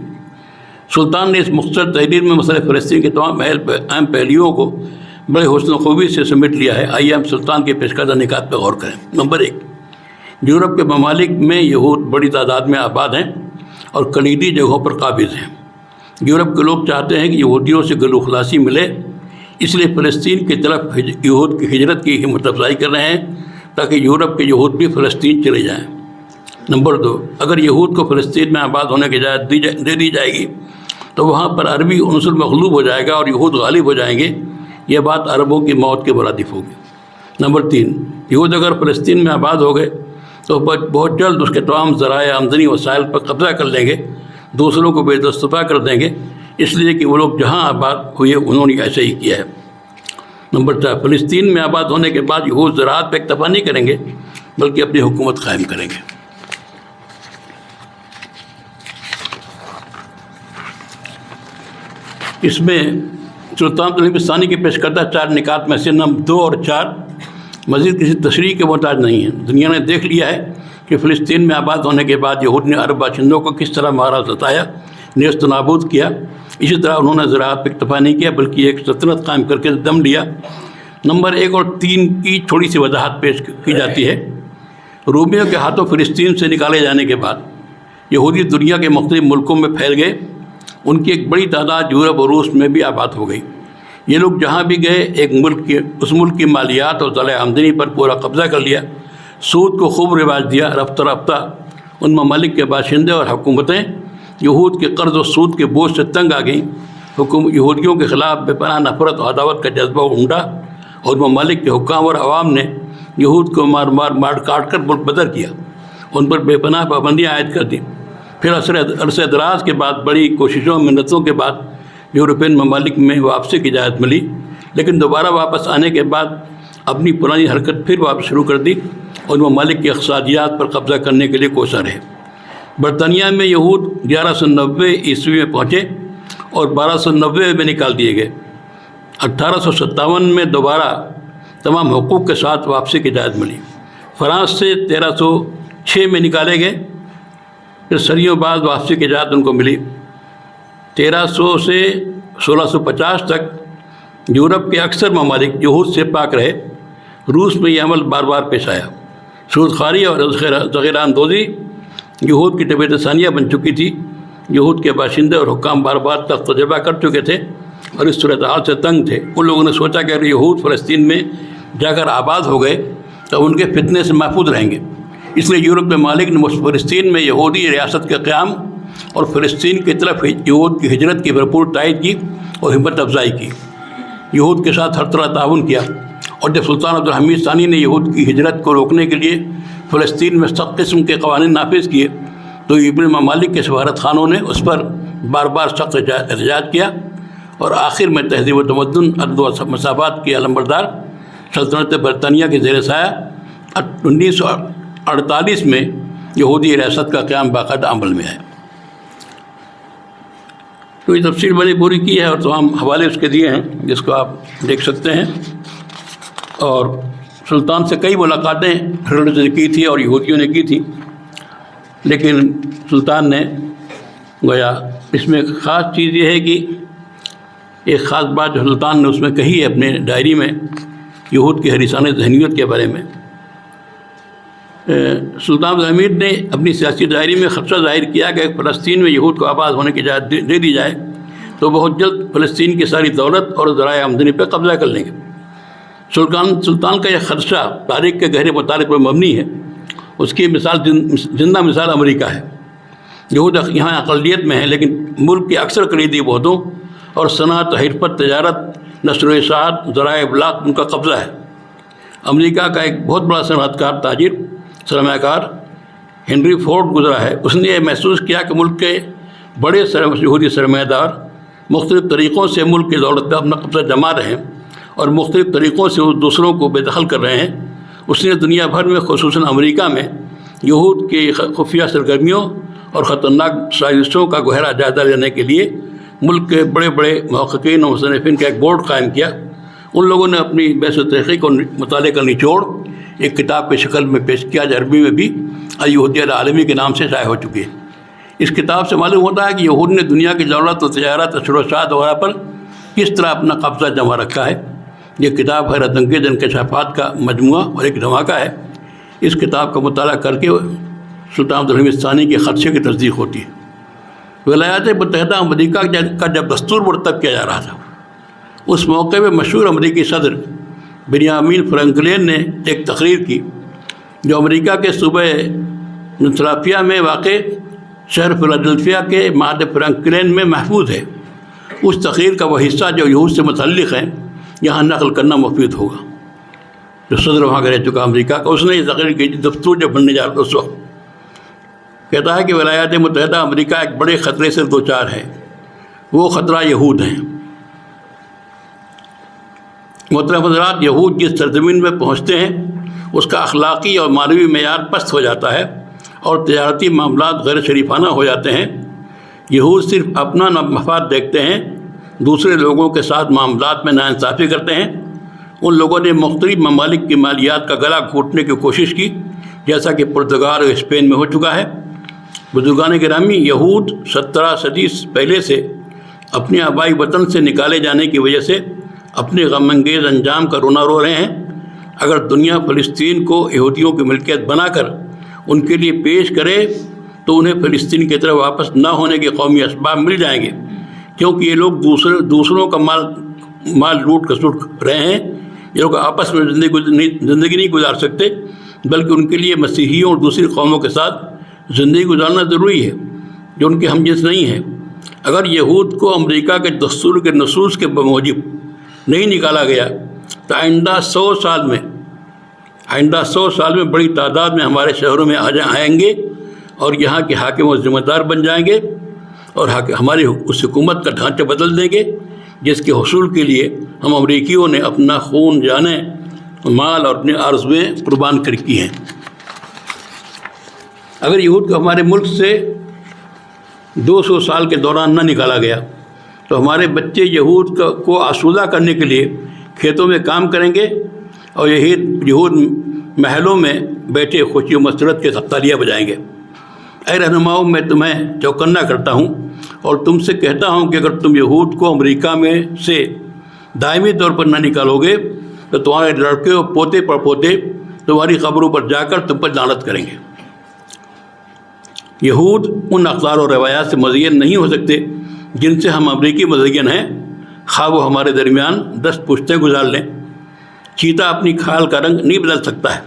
سلطان نے اس مختصر تحریر میں مسئلہ فلسطین کے تمام اہم پہلوؤں کو بڑے حسن و خوبی سے سمیٹ لیا ہے۔ آئیے ہم سلطان کے پیش کردہ نکات پہ غور کریں۔ نمبر 1، یورپ کے ممالک میں یہود بڑی تعداد میں آباد ہیں اور کلیدی جگہوں پر قابض ہیں۔ یورپ کے لوگ چاہتے ہیں کہ یہودیوں سے گلو خلاصی ملے، اس لیے فلسطین کی طرف یہود کی ہجرت کی ہمت افزائی کر رہے ہیں تاکہ یورپ کے یہود بھی فلسطین چلے جائیں۔ نمبر 2، اگر یہود کو فلسطین میں آباد ہونے کی اجازت دے دی جائے گی تو وہاں پر عربی عنصر مغلوب ہو جائے گا اور یہود غالب ہو جائیں گے۔ یہ بات عربوں کی موت کے مرادف ہوگی۔ نمبر 3، یہود اگر فلسطین میں آباد ہو گئے تو بہت جلد اس کے تمام ذرائع آمدنی وسائل پر قبضہ کر لیں گے، دوسروں کو بے دستفا کر دیں گے، اس لیے کہ وہ لوگ جہاں آباد ہوئے انہوں نے ایسے ہی کیا ہے۔ نمبر 4، فلسطین میں آباد ہونے کے بعد یہود زراعت پہ اکتفا نہیں کریں گے بلکہ اپنی حکومت قائم کریں گے۔ اس میں سلطان عبدالحمید ثانی کے پیش کردہ 4 نکات میں سے نمبر 2 اور 4 مزید کسی تشریح کے محتاج نہیں ہیں۔ دنیا نے دیکھ لیا ہے کہ فلسطین میں آباد ہونے کے بعد یہود نے عرب باشندوں کو کس طرح مارا ستایا، نیست و نابود کیا۔ اسی طرح انہوں نے زراعت پہ اکتفا نہیں کیا بلکہ ایک سلطنت قائم کر کے دم لیا۔ نمبر 1 اور 3 کی تھوڑی سی وضاحت پیش کی جاتی ہے۔ رومیوں کے ہاتھوں فلسطین سے نکالے جانے کے بعد یہودی دنیا کے مختلف ملکوں میں پھیل گئے۔ ان کی ایک بڑی تعداد یورپ اور روس میں بھی آباد ہو گئی۔ یہ لوگ جہاں بھی گئے اس ملک کی مالیات اور ذرائع آمدنی پر پورا قبضہ کر لیا، سود کو خوب رواج دیا۔ رفتہ رفتہ ان ممالک کے باشندے اور حکومتیں یہود کے قرض و سود کے بوجھ سے تنگ آ گئیں۔ یہودیوں کے خلاف بے پناہ نفرت و عداوت کا جذبہ عمڈا، اور ممالک کے حکام اور عوام نے یہود کو مار کاٹ کر ملک بدر کیا، ان پر بے پناہ پابندیاں عائد کر دیں۔ پھر عرصہ دراز کے بعد بڑی کوششوں منتوں کے بعد یورپین ممالک میں واپسی کی اجازت ملی، لیکن دوبارہ واپس آنے کے بعد اپنی پرانی حرکت پھر واپس شروع کر دی اور ممالک کی اقتصادیات پر قبضہ کرنے کے لیے کوشاں رہے۔ برطانیہ میں یہود 1190 عیسوی میں پہنچے اور 1290 میں نکال دیے گئے۔ 1857 میں دوبارہ تمام حقوق کے ساتھ واپسی کی اجازت ملی۔ فرانس سے 1306 میں نکالے گئے، پھر صدیوں بعد واپسی کی اجازت ان کو ملی۔ 1300 سے 1650 تک یورپ کے اکثر ممالک یہود سے پاک رہے۔ روس میں یہ عمل بار بار پیش آیا۔ سود خواری اور ذخیرہ اندوزی یہود کی طبیعت ثانیہ بن چکی تھی۔ یہود کے باشندے اور حکام بار بار تک تجربہ کر چکے تھے اور اس صورتحال سے تنگ تھے۔ ان لوگوں نے سوچا کہ اگر یہود فلسطین میں جا کر آباد ہو گئے تو ان کے فتنے سے محفوظ رہیں گے، اس لیے یورپ کے ممالک نے فلسطین میں یہودی ریاست کے قیام اور فلسطین کی طرف یہود کی ہجرت کی بھرپور تائید کی اور ہمت افزائی کی۔ یہود کے ساتھ ہر طرح تعاون کیا، اور جب سلطان عبدالحمید ثانی نے یہود کی ہجرت کو روکنے کے لیے فلسطین میں سخت قسم کے قوانین نافذ کیے تو یورپی ممالک کے سفارت خانوں نے اس پر بار بار سخت احتجاج کیا، اور آخر میں تہذیب و تمدن، عدل و مساوات کی علمبردار سلطنت برطانیہ کے زیر سایہ 1948 میں یہودی ریاست کا قیام باقاعدہ عمل میں ہے۔ تو یہ تفصیل بڑی پوری کی ہے اور تمام حوالے اس کے دیے ہیں جس کو آپ دیکھ سکتے ہیں۔ اور سلطان سے کئی ملاقاتیں ہٹلر نے کی تھی اور یہودیوں نے کی تھی، لیکن سلطان نے گویا اس میں ایک خاص چیز یہ ہے کہ ایک خاص بات جو سلطان نے اس میں کہی ہے اپنے ڈائری میں یہود کی حریصانہ ذہنیت کے بارے میں۔ سلطان عبدالحمید نے اپنی سیاسی ڈائری میں خدشہ ظاہر کیا کہ فلسطین میں یہود کو آباد ہونے کی اجازت دے دی جائے تو بہت جلد فلسطین کی ساری دولت اور ذرائع آمدنی پہ قبضہ کر لیں گے۔ سلطان کا یہ خدشہ تاریخ کے گہرے مطالعے پر مبنی ہے۔ اس کی مثال زندہ مثال امریکہ ہے۔ یہود یہاں اقلیت میں ہیں، لیکن ملک کے اکثر کلیدی عہدوں اور صنعت، حرفت، تجارت، نشر و اشاعت، ذرائع ابلاغ ان کا قبضہ ہے۔ امریکہ کا ایک بہت بڑا صنعت کار، تاجر، سرمایہ کار ہنری فورڈ گزرا ہے۔ اس نے یہ محسوس کیا کہ ملک کے بڑے یہودی سرمایہ دار مختلف طریقوں سے ملک کی دولت پہ اپنا قبضہ جما رہے ہیں اور مختلف طریقوں سے وہ دوسروں کو بے دخل کر رہے ہیں۔ اس نے دنیا بھر میں خصوصاً امریکہ میں یہود کی خفیہ سرگرمیوں اور خطرناک سازشوں کا گہرا جائزہ لینے کے لیے ملک کے بڑے بڑے محققین اور مصنفین کا ایک بورڈ قائم کیا۔ ان لوگوں نے اپنی بحث و تحقیق اور مطالعے کا نچوڑ ایک کتاب کی شکل میں پیش کیا جو عربی میں بھی الیہودیہ العالمی کے نام سے شائع ہو چکی ہے۔ اس کتاب سے معلوم ہوتا ہے کہ یہود نے دنیا کی دولت و تجارت، نشر و اشاعت وغیرہ پر کس طرح اپنا قبضہ جما رکھا ہے۔ یہ کتاب حیرت انگیز انکشافات کا مجموعہ اور ایک دھماکہ ہے۔ اس کتاب کا مطالعہ کر کے سلطان عبدالحمید ثانی کے خدشے کی تصدیق ہوتی ہے۔ ولایات متحدہ امریکہ کا جب دستور مرتب کیا جا رہا تھا، اس موقع پہ مشہور امریکی صدر بنیامین فرانکلن نے ایک تقریر کی جو امریکہ کے صوبہ فلادلفیا میں واقع شہر فلادلفیا کے معہد فرانکلن میں محفوظ ہے۔ اس تقریر کا وہ حصہ جو یہود سے متعلق ہے یہاں نقل کرنا مفید ہوگا۔ جو صدر وہاں کا رہ چکا امریکہ کا، اس نے یہ تقریر کی دستور جب بننے جا رہا اس وقت کہتا ہے کہ ولایات متحدہ امریکہ ایک بڑے خطرے سے دوچار ہے۔ وہ خطرہ یہود ہیں۔ محترم حضرات، یہود جس سرزمین میں پہنچتے ہیں اس کا اخلاقی اور معنوی معیار پست ہو جاتا ہے اور تجارتی معاملات غیر شریفانہ ہو جاتے ہیں۔ یہود صرف اپنا مفاد دیکھتے ہیں، دوسرے لوگوں کے ساتھ معاملات میں ناانصافی کرتے ہیں۔ ان لوگوں نے مختلف ممالک کی مالیات کا گلا گھونٹنے کی کوشش کی، جیسا کہ پرتگال اور اسپین میں ہو چکا ہے۔ بزرگان گرامی، یہود 17 صدی پہلے سے اپنے آبائی وطن سے نکالے جانے کی وجہ سے اپنے غم انگیز انجام کا رونا رو رہے ہیں۔ اگر دنیا فلسطین کو یہودیوں کی ملکیت بنا کر ان کے لیے پیش کرے تو انہیں فلسطین کی طرف واپس نہ ہونے کے قومی اسباب مل جائیں گے، کیونکہ یہ لوگ دوسروں کا مال لوٹ کسوٹ رہے ہیں۔ یہ لوگ آپس میں زندگی نہیں گزار سکتے، بلکہ ان کے لیے مسیحیوں اور دوسری قوموں کے ساتھ زندگی گزارنا ضروری ہے جو ان کے ہم جنس نہیں ہیں۔ اگر یہود کو امریکہ کے دستور کے نصوص کے بموجب نہیں نکالا گیا تو آئندہ 100 سال میں بڑی تعداد میں ہمارے شہروں میں آئیں گے اور یہاں کے حاکم و ذمہ دار بن جائیں گے اور ہماری اس حکومت کا ڈھانچہ بدل دیں گے جس کے حصول کے لیے ہم امریکیوں نے اپنا خون، جانیں، مال اور اپنے آرزویں قربان کر کی ہیں۔ اگر یہود کو ہمارے ملک سے 200 سال کے دوران نہ نکالا گیا تو ہمارے بچے یہود کو آسودہ کرنے کے لیے کھیتوں میں کام کریں گے اور یہود محلوں میں بیٹھے خوشی و مسرت کے تالیاں بجائیں گے۔ اے رہنماؤں، میں تمہیں چوکنا کرتا ہوں اور تم سے کہتا ہوں کہ اگر تم یہود کو امریکہ میں سے دائمی طور پر نہ نکالو گے تو تمہارے لڑکے اور پوتے پڑپوتے تمہاری قبروں پر جا کر تم پر لعنت کریں گے۔ یہود ان اقدار و روایات سے مزین نہیں ہو سکتے جن سے ہم امریکی مزین ہیں، خواہ وہ ہمارے درمیان 10 پشتیں گزار لیں۔ چیتا اپنی کھال کا رنگ نہیں بدل سکتا ہے۔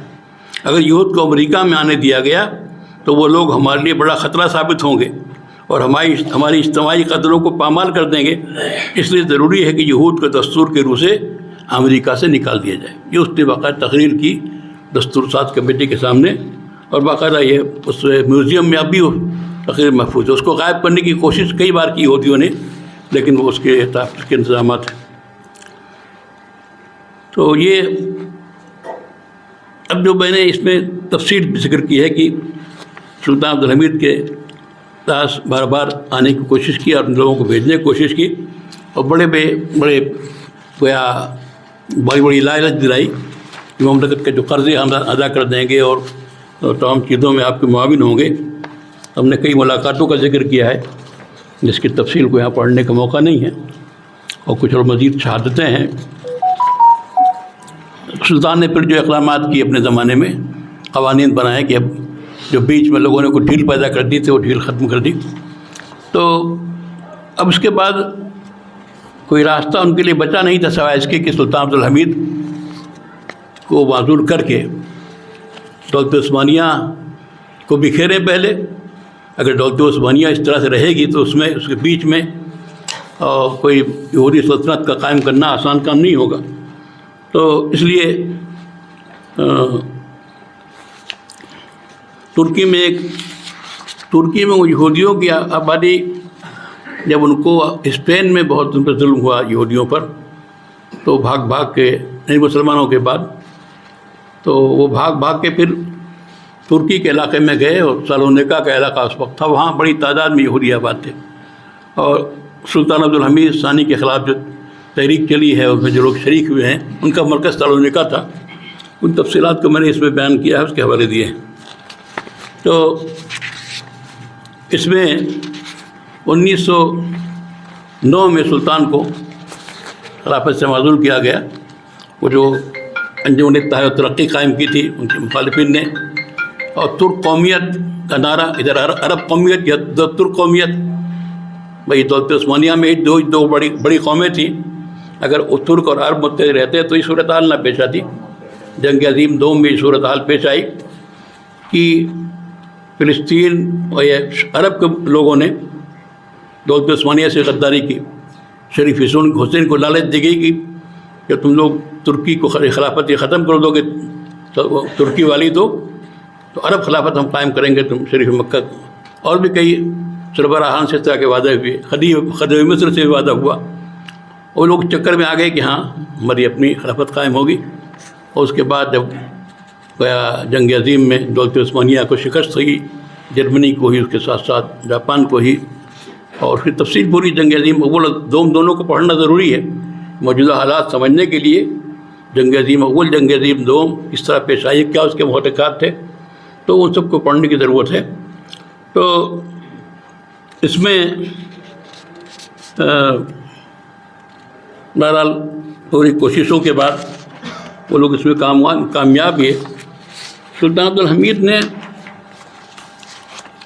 اگر یہود کو امریکہ میں آنے دیا گیا تو وہ لوگ ہمارے لیے بڑا خطرہ ثابت ہوں گے اور ہماری اجتماعی قدروں کو پامال کر دیں گے۔ اس لیے ضروری ہے کہ یہود کو دستور کے روح سے امریکہ سے نکال دیا جائے۔ یہ اس نے باقاعدہ تقریر کی دستور ساز کمیٹی کے سامنے، اور باقاعدہ یہ اس میوزیم میں اب بھی تقریر محفوظ ہے۔ اس کو غائب کرنے کی کوشش کئی بار کی یہودیوں نے، لیکن وہ اس کے انتظامات ہیں۔ تو یہ اب جو میں نے اس میں تفصیل ذکر کی ہے کہ سلطان عبدالحمید کے پاس بار بار آنے کی کوشش کی اور لوگوں کو بھیجنے کی کوشش کی، اور بڑے بڑی لالچ دلائی کہ مملکت کے جو قرضے ہم ادا کر دیں گے اور تمام چیزوں میں آپ کے معاون ہوں گے۔ ہم نے کئی ملاقاتوں کا ذکر کیا ہے جس کی تفصیل کو یہاں پڑھنے کا موقع نہیں ہے، اور کچھ اور مزید شہادتیں ہیں۔ سلطان نے پھر جو اقدامات کی اپنے زمانے میں، قوانین بنائے کہ اب جو بیچ میں لوگوں نے کوئی ڈھیل پیدا کر دی تھی وہ ڈھیل ختم کر دی۔ تو اب اس کے بعد کوئی راستہ ان کے لیے بچا نہیں تھا سوائے اس کے کہ سلطان عبدالحمید کو معزول کر کے دولت عثمانیہ کو بکھیریں پہلے۔ اگر دولت عثمانیہ اس طرح سے رہے گی تو اس کے بیچ میں کوئی یہودی سلطنت کا قائم کرنا آسان کام نہیں ہوگا۔ تو اس لیے ترکی میں وہ یہودیوں کی آبادی، جب ان کو اسپین میں بہت ان پر ظلم ہوا یہودیوں پر، تو بھاگ کے مسلمانوں کے بعد تو وہ بھاگ کے پھر ترکی کے علاقے میں گئے، اور سالونیکا کا علاقہ اس وقت تھا، وہاں بڑی تعداد میں یہودی آباد تھے۔ اور سلطان عبدالحمید ثانی کے خلاف جو تحریک چلی ہے، اس میں جو لوگ شریک ہوئے ہیں، ان کا مرکز سالونیکا تھا۔ ان تفصیلات کو میں نے اس میں بیان کیا ہے، اس کے حوالے دیے ہیں۔ تو اس میں 1909 میں سلطان کو خلافت سے معزول کیا گیا۔ وہ جو انجمن اتحاد و ترقی قائم کی تھی ان کے مخالفین نے، اور ترک قومیت کا نعرہ، ادھر عرب قومیت یا ترک قومیت، بھائی دولت عثمانیہ میں دو بڑی قومیں تھیں۔ اگر وہ ترک اور عرب متحد رہتے تو یہ صورتحال نہ پیش آتی۔ جنگ عظیم دوم میں یہ صورتحال پیش آئی کہ فلسطین اور عرب کے لوگوں نے دولت عثمانیہ سے غداری کی۔ شریف حسین کو لالچ دی گئی کہ جب تم لوگ ترکی کو خلافت ختم کر دو گے ترکی والی تو عرب خلافت ہم قائم کریں گے، تم شریف مکہ۔ اور بھی کئی سربراہان سے اس طرح کے وعدے ہوئے، خدیو مصر سے بھی وعدہ ہوا۔ وہ لوگ چکر میں آ گئے کہ ہاں ہماری اپنی خلافت قائم ہوگی۔ اور اس کے بعد جب جنگ عظیم میں دولت عثمانیہ کو شکست ہوئی، جرمنی کو ہی، اس کے ساتھ ساتھ جاپان کو ہی، اور پھر تفصیل پوری جنگ عظیم اول دونوں کو پڑھنا ضروری ہے موجودہ حالات سمجھنے کے لیے۔ جنگ عظیم اول، جنگ عظیم دوم اس طرح پیش آئی، کیا اس کے محرکات تھے، تو ان سب کو پڑھنے کی ضرورت ہے۔ تو اس میں بہرحال پوری کوششوں کے بعد وہ لوگ اس میں کامیاب ہوئے۔ سلطان عبدالحمید نے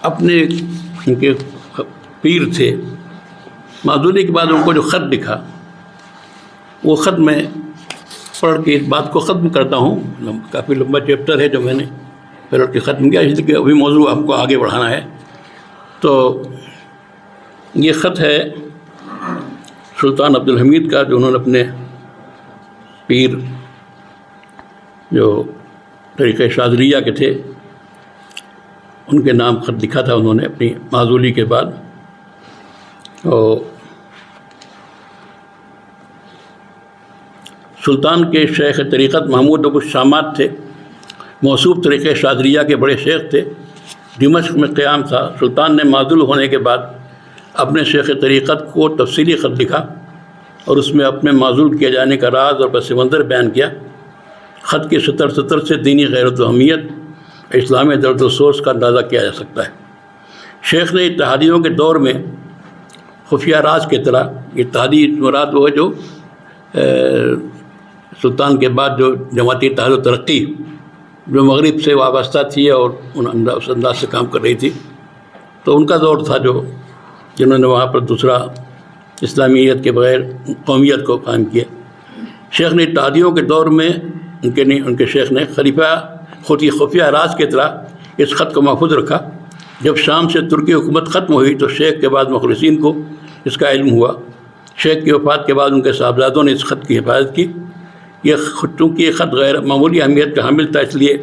اپنے ان کے پیر تھے، معزولی کے بعد ان کو جو خط لکھا، وہ خط میں پڑھ کے اس بات کو ختم کرتا ہوں۔ کافی لمبا چیپٹر ہے جو میں نے پھر اٹھ کے ختم کیا، اس لیے کہ ابھی موضوع ہم کو آگے بڑھانا ہے۔ تو یہ خط ہے سلطان عبدالحمید کا، جو انہوں نے اپنے پیر جو طریقہ شاذلیہ کے تھے ان کے نام خط لکھا تھا انہوں نے اپنی معزولی کے بعد۔ اور سلطان کے شیخ طریقت محمود ابو الشامات تھے، موصوف طریقہ شاذلیہ کے بڑے شیخ تھے، دمشق میں قیام تھا۔ سلطان نے معزول ہونے کے بعد اپنے شیخ طریقت کو تفصیلی خط لکھا اور اس میں اپنے معزول کیے جانے کا راز اور پس منظر بیان کیا۔ خط کی سطر سے دینی غیرت و اہمیت، اسلامی درد و سوز کا اندازہ کیا جا سکتا ہے۔ شیخ نے اتحادیوں کے دور میں خفیہ راز کی طرح، اتحادی مراد وہ جو سلطان کے بعد جو جماعتی اتحاد و ترقی جو مغرب سے وابستہ تھی اور اس انداز سے کام کر رہی تھی، تو ان کا دور تھا جنہوں نے وہاں پر دوسرا اسلامیت کے بغیر قومیت کو قائم کیا۔ شیخ نے اتحادیوں کے دور میں ان کے شیخ نے خفیہ راز کی طرح اس خط کو محفوظ رکھا۔ جب شام سے ترکی حکومت ختم ہوئی تو شیخ کے بعد مخلصین کو اس کا علم ہوا۔ شیخ کی وفات کے بعد ان کے صاحبزادوں نے اس خط کی حفاظت کی۔ چونکہ یہ خط غیر معمولی اہمیت کا حامل تھا، اس لیے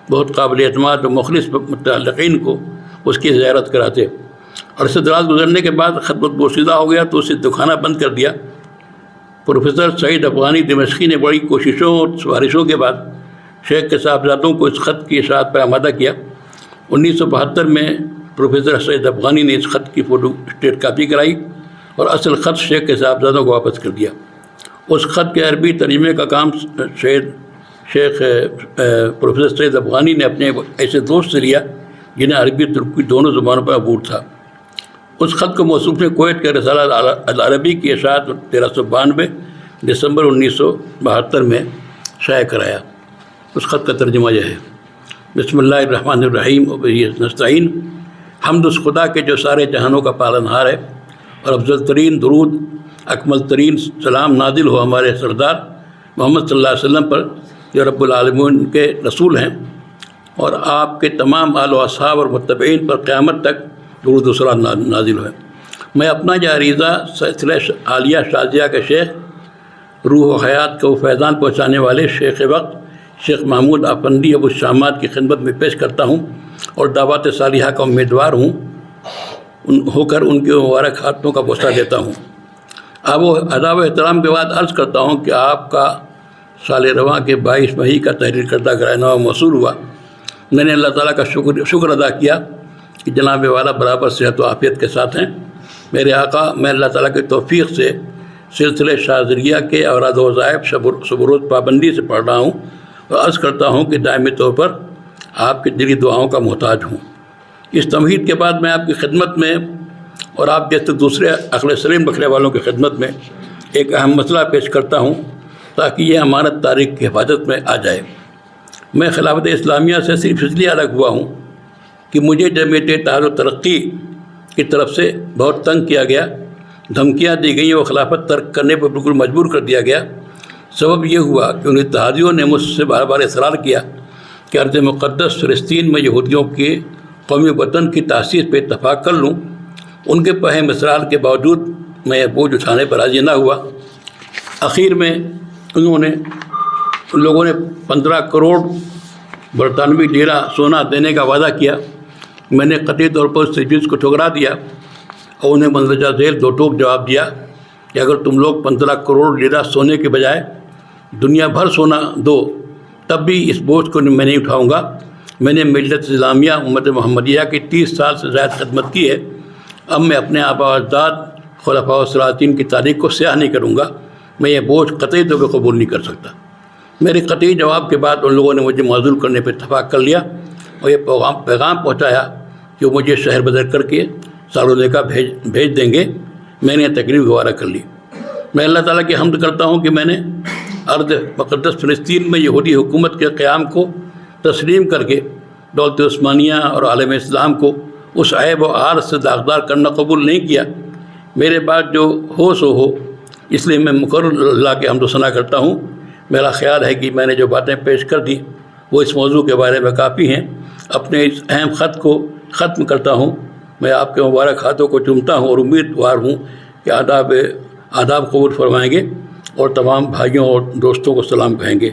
بہت قابل اعتماد و مخلص متعلقین کو اس کی زیارت کراتے۔ اور اس دراز گزرنے کے بعد خط بوسیدہ ہو گیا تو اسے دکھانا بند کر دیا۔ پروفیسر سعید افغانی دمشقی نے بڑی کوششوں اور سفارشوں کے بعد شیخ کے صاحبزادوں کو اس خط کی اشاعت پر آمادہ کیا۔ 1972 میں پروفیسر سعید افغانی نے اس خط کی فوٹو اسٹیٹ کاپی کرائی اور اصل خط شیخ کے صاحبزادوں کو واپس کر دیا۔ اس خط کے عربی ترجمے کا کام شیخ پروفیسر سعید افغانی نے اپنے ایسے دوست سے لیا جنہیں عربی ترکی دونوں زبانوں پر عبور تھا۔ اس خط کو موصوف نے کویت کے رسالہ العربی کی اشاعت 1392 دسمبر 1972 میں شائع کرایا۔ اس خط کا ترجمہ یہ ہے: بسم اللہ الرحمن الرحیم وبہ نستعین۔ حمد اس خدا کے جو سارے جہانوں کا پالنہار ہے، اور افضل ترین درود، اکمل ترین سلام نازل ہو ہمارے سردار محمد صلی اللہ علیہ وسلم پر، جو رب العالمین کے رسول ہیں، اور آپ کے تمام آل و اصحاب اور متبعین پر قیامت تک درود و سلام نازل ہوئے۔ میں اپنا یہ عریضہ سلسلہ عالیہ شاذلیہ کے شیخ، روح و حیات کو فیضان پہنچانے والے شیخ وقت شیخ محمود افندی ابو الشامات کی خدمت میں پیش کرتا ہوں، اور دعوت صالحہ کا امیدوار ہو کر ان کے مبارک ہاتھوں کا بوسہ دیتا ہوں۔ ادب و احترام کے بعد عرض کرتا ہوں کہ آپ کا سال رواں کے 22 مئی کا تحریر کردہ گرانامہ موصول ہوا۔ میں نے اللہ تعالیٰ کا شکر ادا کیا کہ جناب والا برابر صحت و عافیت کے ساتھ ہیں۔ میرے آقا، میں اللہ تعالیٰ کی توفیق سے سلسلہ شاذلیہ کے اوراد و وظائف شب و روز پابندی سے پڑھ رہا ہوں، اور عرض کرتا ہوں کہ دائمی طور پر آپ کی دلی دعاؤں کا محتاج ہوں۔ اس تمہید کے بعد میں آپ کی خدمت میں اور آپ جیسے دوسرے عقل سلیم رکھنے والوں کی خدمت میں ایک اہم مسئلہ پیش کرتا ہوں تاکہ یہ امانت تاریخ کی حفاظت میں آ جائے۔ میں خلافت اسلامیہ سے صرف اس لیے الگ ہوا ہوں کہ مجھے جمعیت اتحاد و ترقی کی طرف سے بہت تنگ کیا گیا، دھمکیاں دی گئیں اور خلافت ترک کرنے پر بالکل مجبور کر دیا گیا۔ سبب یہ ہوا کہ ان اتحادیوں نے مجھ سے بار بار اصرار کیا کہ ارض مقدس فلسطین میں یہودیوں کے قومی وطن کی تاسیس پہ اتفاق کر لوں۔ ان کے پہم اصرار کے باوجود میں یہ بوجھ اٹھانے پر راضی نہ ہوا۔ آخر میں ان لوگوں نے 15 کروڑ برطانوی لیرہ سونا دینے کا وعدہ کیا۔ میں نے قطعی طور پر اس تجویز کو ٹھکرا دیا اور انہیں مندرجہ ذیل دو ٹوک جواب دیا کہ اگر تم لوگ 15 کروڑ لیرہ سونے کے بجائے دنیا بھر سونا دو تب بھی اس بوجھ کو میں نہیں اٹھاؤں گا۔ میں نے ملت اسلامیہ امت محمدیہ کی 30 سال سے زائد خدمت کی ہے۔ اب میں اپنے آباء و اجداد خلفاء و سلاطین کی تاریخ کو سیاہ نہیں کروں گا۔ میں یہ بوجھ قطعی طور پر قبول نہیں کر سکتا۔ میرے قطعی جواب کے بعد ان لوگوں نے مجھے معزول کرنے پر اتفاق کر لیا اور یہ پیغام پہنچایا کہ وہ مجھے شہر بدر کر کے سالونیکا بھیج دیں گے۔ میں نے تقریب گوارہ کر لی۔ میں اللہ تعالیٰ کی حمد کرتا ہوں کہ میں نے ارض مقدس فلسطین میں یہودی حکومت کے قیام کو تسلیم کر کے دولت عثمانیہ اور عالم اسلام کو اس عیب و عار سے داغدار کرنا قبول نہیں کیا۔ میرے بعد جو ہو سو ہو، اس لیے میں مقرر اللہ کے حمد و ثنا کرتا ہوں۔ میرا خیال ہے کہ میں نے جو باتیں پیش کر دی وہ اس موضوع کے بارے میں کافی ہیں. اپنے اس اہم خط کو ختم کرتا ہوں. میں آپ کے مبارک ہاتھوں کو چومتا ہوں اور امیدوار ہوں کہ آداب قبول فرمائیں گے اور تمام بھائیوں اور دوستوں کو سلام کہیں گے.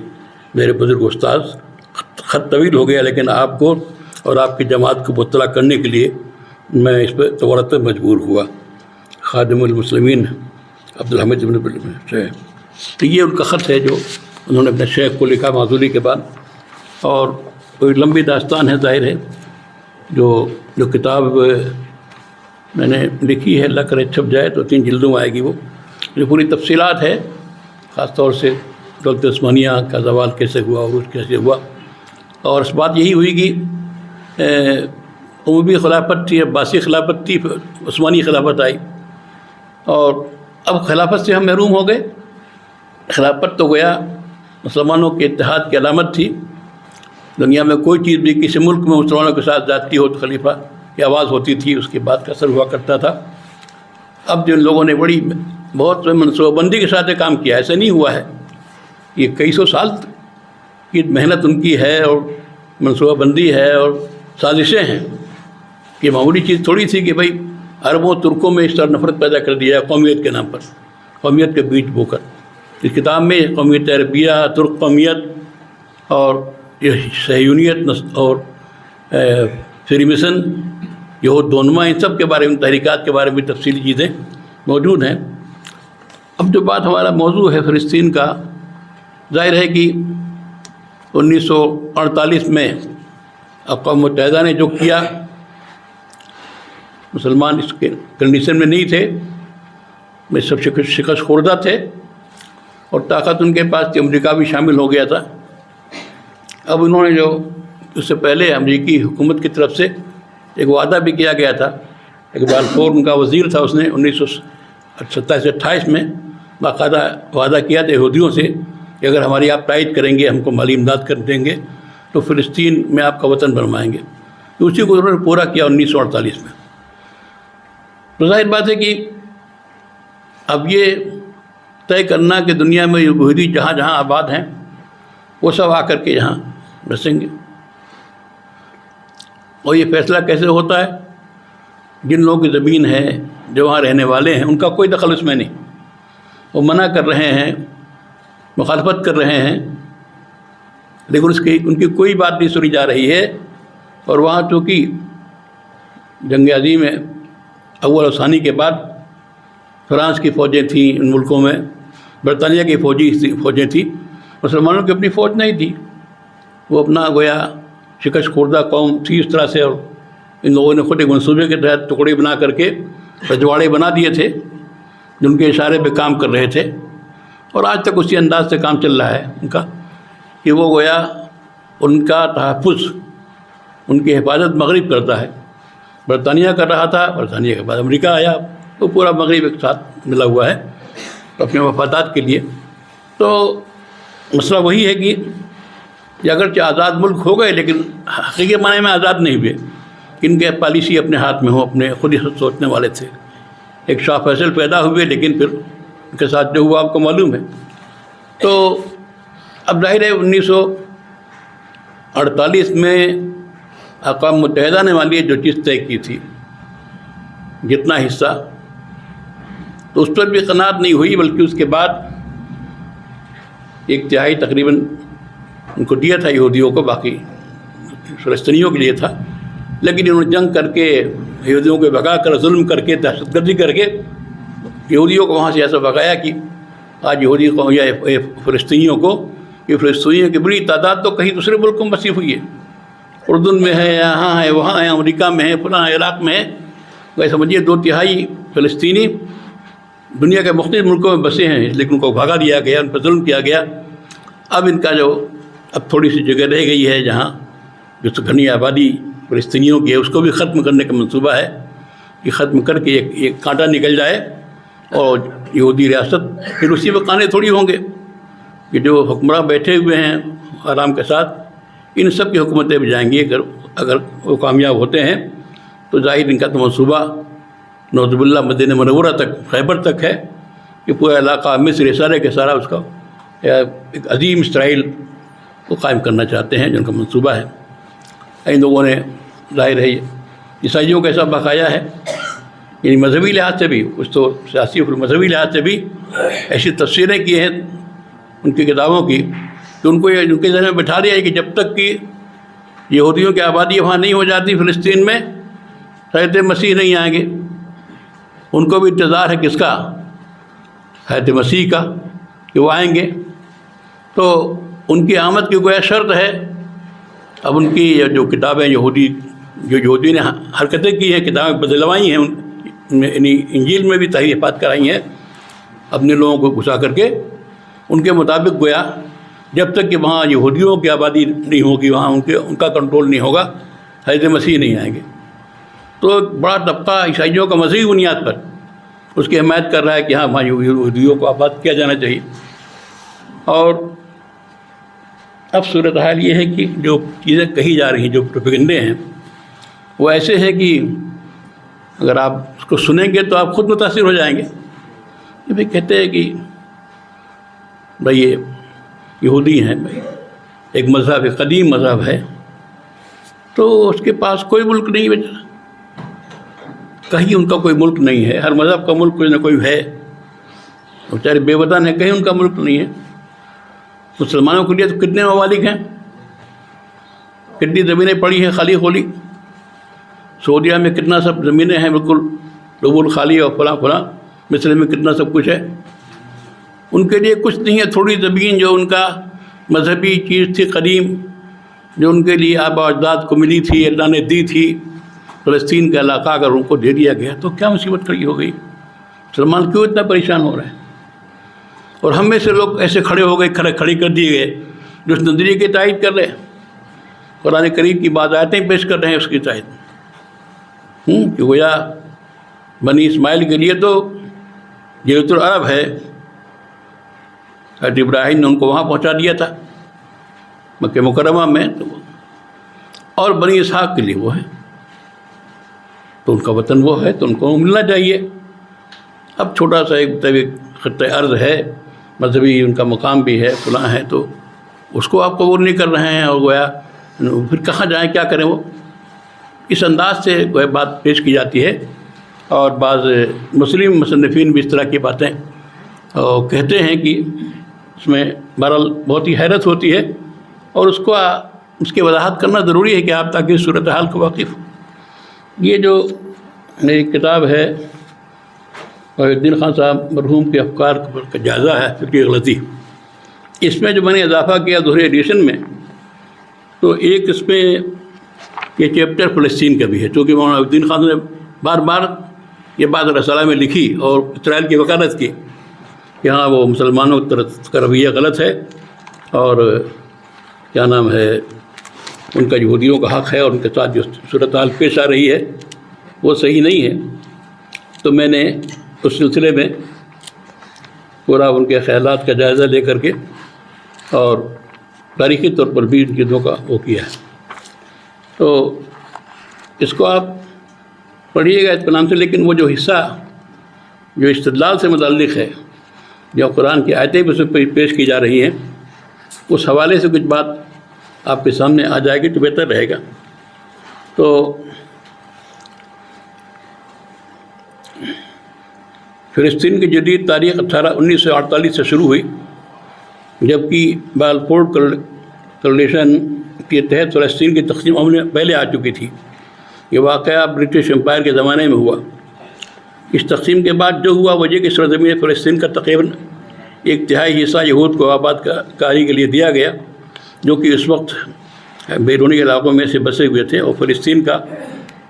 میرے بزرگ استاد، خط طویل ہو گیا لیکن آپ کو اور آپ کی جماعت کو مطلع کرنے کے لیے میں اس پہ طورت مجبور ہوا. خادم المسلمین عبدالحمید بن شیخ. تو یہ ان کا خط ہے جو انہوں نے اپنے شیخ کو لکھا معذوری کے بعد. اور کوئی لمبی داستان ہے، ظاہر ہے. جو کتاب میں نے لکھی ہے، اللہ کرے چھپ جائے تو 3 جلدوں میں آئے گی. وہ جو پوری تفصیلات ہے، خاص طور سے دولت عثمانیہ کا زوال کیسے ہوا، عروج کیسے ہوا. اور اس بات یہی ہوئی کہ عمومی خلافت تھی، عباسی خلافت تھی، پھر عثمانی خلافت آئی اور اب خلافت سے ہم محروم ہو گئے. خلافت تو گویا مسلمانوں کے اتحاد کی علامت تھی. دنیا میں کوئی چیز بھی کسی ملک میں مسلمانوں کے ساتھ جاتی ہو تو خلیفہ کی آواز ہوتی تھی، اس کے بعد کا اثر ہوا کرتا تھا. اب جن لوگوں نے بہت منصوبہ بندی کے ساتھ کام کیا، ایسا نہیں ہوا ہے. یہ کئی سو سال کی محنت ان کی ہے اور منصوبہ بندی ہے اور سازشیں ہیں. یہ معمولی چیز تھوڑی تھی کہ بھائی عربوں ترکوں میں اس طرح نفرت پیدا کر دیا ہے قومیت کے نام پر، قومیت کے بیچ بو کر. اس کتاب میں قومیت عربیہ، ترک قومیت اور یہ صہیونیت اور فریمیسن، یہود دونما، ان سب کے بارے میں، تحریکات کے بارے میں تفصیلی چیزیں موجود ہیں. اب جو بات ہمارا موضوع ہے فلسطین کا، ظاہر ہے کہ 1948 میں اقوام متحدہ نے جو کیا، مسلمان اس کے کنڈیشن میں نہیں تھے، میں سب شکست خوردہ تھے اور طاقت ان کے پاس تھی. امریکہ بھی شامل ہو گیا تھا. اب انہوں نے جو اس سے پہلے امریکی حکومت کی طرف سے ایک وعدہ بھی کیا گیا تھا. اقبال فور ان کا وزیر تھا، اس نے 1927-28 میں باقاعدہ وعدہ کیا تھا یہودیوں سے کہ اگر ہماری آپ تائید کریں گے، ہم کو مالی امداد کر دیں گے تو فلسطین میں آپ کا وطن بنوائیں گے. تو اسی کو انہوں نے پورا کیا 1948 میں. تو ظاہر بات ہے کہ اب یہ طے کرنا کہ دنیا میں یہودی جہاں جہاں آباد ہیں وہ سب آ کر کے یہاں بسیں گے. اور یہ فیصلہ کیسے ہوتا ہے؟ جن لوگوں کی زمین ہے، جو وہاں رہنے والے ہیں، ان کا کوئی دخل اس میں نہیں. وہ منع کر رہے ہیں، مخالفت کر رہے ہیں، لیکن ان کی کوئی بات نہیں سنی جا رہی ہے. اور وہاں چونکہ جنگ عظیم اول اور ثانی کے بعد فرانس کی فوجیں تھیں ان ملکوں میں، برطانیہ کی فوجیں تھیں، مسلمانوں کی اپنی فوج نہیں تھی. وہ اپنا گویا شکست خوردہ قوم تھی اس طرح سے. اور ان لوگوں نے خود ایک منصوبے کے تحت ٹکڑے بنا کر کے رجواڑے بنا دیے تھے جن کے اشارے پہ کام کر رہے تھے. اور آج تک اسی انداز سے کام چل رہا ہے ان کا کہ وہ گویا ان کا تحفظ، ان کی حفاظت مغرب کرتا ہے. برطانیہ کر رہا تھا، برطانیہ کے بعد امریکہ آیا، تو پورا مغرب ایک ساتھ ملا ہوا ہے اپنے مفادات کے لیے. تو مسئلہ وہی ہے کہ اگرچہ آزاد ملک ہو گئے لیکن حقیقی معنی میں آزاد نہیں ہوئے. ان کے پالیسی اپنے ہاتھ میں ہو، اپنے خود ہی سوچنے والے تھے. ایک شاہ فیصل پیدا ہوئے لیکن پھر ان کے ساتھ جو ہوا آپ کو معلوم ہے. تو اب ظاہر ہے 1948 میں اقوام متحدہ نے والی جو چیز طے کی تھی، جتنا حصہ، تو اس پر بھی قناعت نہیں ہوئی، بلکہ اس کے بعد 1/3 تقریباً ان کو دیا تھا یہودیوں کو، باقی فلسطینیوں کے لیے تھا. لیکن انہوں نے جنگ کر کے یہودیوں کو بھگا کر، ظلم کر کے، دہشت گردی کر کے یہودیوں کو وہاں سے ایسا بھگایا کہ آج یہودی قوم یا فلسطینیوں کو، یہ فلسطینیوں کی بڑی تعداد تو کہیں دوسرے ملکوں میں بسی ہوئی ہے، اردن میں ہے، یہاں ہے، وہاں ہے، امریکہ میں ہے، فلاں عراق میں ہے. وہ سمجھیے 2/3 فلسطینی دنیا کے مختلف ملکوں میں بسے ہیں، لیکن ان کو بھگا دیا گیا، ان پر ظلم کیا گیا. اب ان کا اب تھوڑی سی جگہ رہ گئی ہے جہاں جو گھنی آبادی فلسطینیوں کی ہے، اس کو بھی ختم کرنے کا منصوبہ ہے کہ ختم کر کے ایک کانٹا نکل جائے اور یہودی ریاست. پھر اسی میں کانے تھوڑی ہوں گے کہ جو حکمراں بیٹھے ہوئے ہیں آرام کے ساتھ، ان سب کی حکومتیں بھی جائیں گی. اگر وہ کامیاب ہوتے ہیں تو ظاہر ان کا تو منصوبہ نعوذ باللہ مدینہ منورہ تک، خیبر تک ہے کہ پورا علاقہ مصر سارے کے سارا اس کا ایک عظیم اسرائیل کو قائم کرنا چاہتے ہیں، جو ان کا منصوبہ ہے۔ ان لوگوں نے ظاہر ہے عیسائیوں کا ایسا بقایا ہے، یعنی مذہبی لحاظ سے بھی، کچھ تو سیاسی اور مذہبی لحاظ سے بھی ایسی تفسیریں کی ہیں ان کی کتابوں کی کہ ان کو یہ ان کے ذہن میں بٹھا دیا ہے کہ جب تک کہ یہودیوں کی آبادی وہاں نہیں ہو جاتی فلسطین میں، حضرت مسیح نہیں آئیں گے۔ ان کو بھی انتظار ہے کس کا؟ حضرت مسیح کا، کہ وہ آئیں گے۔ تو ان کی آمد کی گویا شرط ہے۔ اب ان کی جو کتابیں یہودی نے حرکتیں کی ہیں، کتابیں بدلوائی ہیں، ان میں یعنی انجیل میں بھی تحریفات کرائی ہیں اپنے لوگوں کو گھسا کر کے، ان کے مطابق گویا جب تک کہ وہاں یہودیوں کی آبادی نہیں ہوگی، وہاں ان کا کنٹرول نہیں ہوگا، حضرت مسیح نہیں آئیں گے۔ تو بڑا طبقہ عیسائیوں کا مذہبی بنیاد پر اس کی حمایت کر رہا ہے کہ ہاں وہاں یہودیوں کو آباد کیا جانا چاہیے۔ اور اب صورتحال یہ ہے کہ جو چیزیں کہی جا رہی ہیں، جو پروپیگنڈے ہیں، وہ ایسے ہیں کہ اگر آپ اس کو سنیں گے تو آپ خود متاثر ہو جائیں گے۔ یہ بھی کہتے ہیں کہ بھائی یہ یہودی ہیں، بھائی ایک مذہب ہے، قدیم مذہب ہے، تو اس کے پاس کوئی ملک نہیں بچا، کہیں ان کا کوئی ملک نہیں ہے۔ ہر مذہب کا ملک کوئی نہ کوئی ہے، بیچارے بے وطن ہیں، کہیں ان کا ملک نہیں ہے۔ مسلمانوں کے لیے تو کتنے ممالک ہیں، کتنی زمینیں پڑی ہیں خالی خولی۔ سعودیہ میں کتنا سب زمینیں ہیں بالکل ربول خالی، اور فلاں فلاں مصر میں کتنا سب کچھ ہے۔ ان کے لیے کچھ نہیں ہے، تھوڑی زمین جو ان کا مذہبی چیز تھی قدیم، جو ان کے لیے آبا اجداد کو ملی تھی، اللہ نے دی تھی۔ فلسطین کا علاقہ اگر ان کو دے دیا گیا تو کیا مصیبت کھڑی ہو گئی؟ مسلمان کیوں اتنا پریشان ہو رہے ہیں؟ اور ہم میں سے لوگ ایسے کھڑے ہو گئے، کھڑی کر دیے گئے جو اس نظریے کی تائید کر رہے ہیں، قرآن کریم کی بعض آیتیں پیش کر رہے ہیں اس کی تائید، کہ گویا بنی اسماعیل کے لیے تو جزیرۃ العرب ہے، حضرت ابراہیم نے ان کو وہاں پہنچا دیا تھا مکہ مکرمہ میں، تو اور بنی اسحاق کے لیے وہ ہے، تو ان کا وطن وہ ہے، تو ان کو ملنا چاہیے۔ اب چھوٹا سا ایک خطۂ ارض ہے، مذہبی ان کا مقام بھی ہے، فلاں ہے، تو اس کو آپ قبول نہیں کر رہے ہیں، اور گویا پھر کہاں جائیں، کیا کریں؟ وہ اس انداز سے گویا بات پیش کی جاتی ہے۔ اور بعض مسلم مصنفین بھی اس طرح کی باتیں کہتے ہیں کہ اس میں بہرحال بہت ہی حیرت ہوتی ہے، اور اس کی وضاحت کرنا ضروری ہے کہ آپ تاکہ صورتحال کو واقف ہوں۔ یہ جو میری کتاب ہے وحید الدین خان صاحب مرحوم کے افکار کا جائزہ ہے، فکری غلطی، اس میں جو میں نے اضافہ کیا دوسرے ایڈیشن میں، تو ایک اس میں یہ چیپٹر فلسطین کا بھی ہے، چونکہ مولانا وحید الدین خان نے بار بار یہ بات رسالہ میں لکھی اور اسرائیل کی وکالت کی کہ ہاں وہ مسلمانوں کی طرف کا رویہ غلط ہے، اور کیا نام ہے ان کا یہودیوں کا حق ہے، اور ان کے ساتھ جو صورتحال پیش آ رہی ہے وہ صحیح نہیں ہے۔ تو میں نے اس سلسلے میں پورا ان کے خیالات کا جائزہ لے کر کے اور تاریخی طور پر بھی ان چیزوں کا وہ کیا ہے۔ تو اس کو آپ پڑھیے گا اطمینان سے، لیکن وہ جو حصہ جو استدلال سے متعلق ہے، جو قرآن کی آیتیں بھی اس میں پیش کی جا رہی ہیں، اس حوالے سے کچھ بات آپ کے سامنے آ جائے گی تو بہتر رہے گا۔ تو فلسطین کی جدید تاریخ 1948 سے شروع ہوئی، جبکہ بالفور کلیشن کے تحت فلسطین کی تقسیم عمل میں پہلے آ چکی تھی۔ یہ واقعہ برٹش امپائر کے زمانے میں ہوا۔ اس تقسیم کے بعد جو ہوا وہ یہ کہ سرزمین فلسطین کا تقریباً 1/3 حصہ یہود کو آباد کاری کے لیے دیا گیا، جو کہ اس وقت بیرونی علاقوں میں سے بسے ہوئے تھے، اور فلسطین کا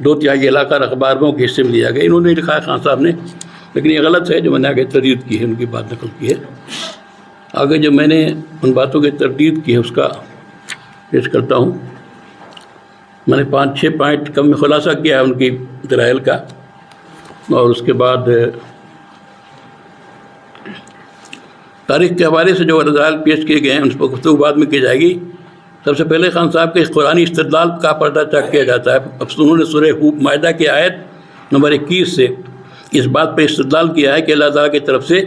2/3 علاقہ رقبہ عربوں کے حصے میں دیا گیا۔ انہوں نے لکھا ہے خان صاحب نے، لیکن یہ غلط ہے، جو میں نے آگے تردید کی ہے، ان کی بات نقل کی ہے۔ آگے جو میں نے ان باتوں کی تردید کی ہے اس کا پیش کرتا ہوں۔ میں نے 5-6 پوائنٹ کم میں خلاصہ کیا ہے ان کی دلائل کا، اور اس کے بعد تاریخ کے حوالے سے جو دلائل پیش کیے گئے ہیں اس پر گفتگو بعد میں کی جائے گی۔ سب سے پہلے خان صاحب کے قرآنی استدلال کا پردہ چاک کیا جاتا ہے۔ اب انہوں نے سورہ مائدہ کی آیت نمبر 21 سے اس بات پہ استدلال کیا ہے کہ اللہ تعالیٰ کی طرف سے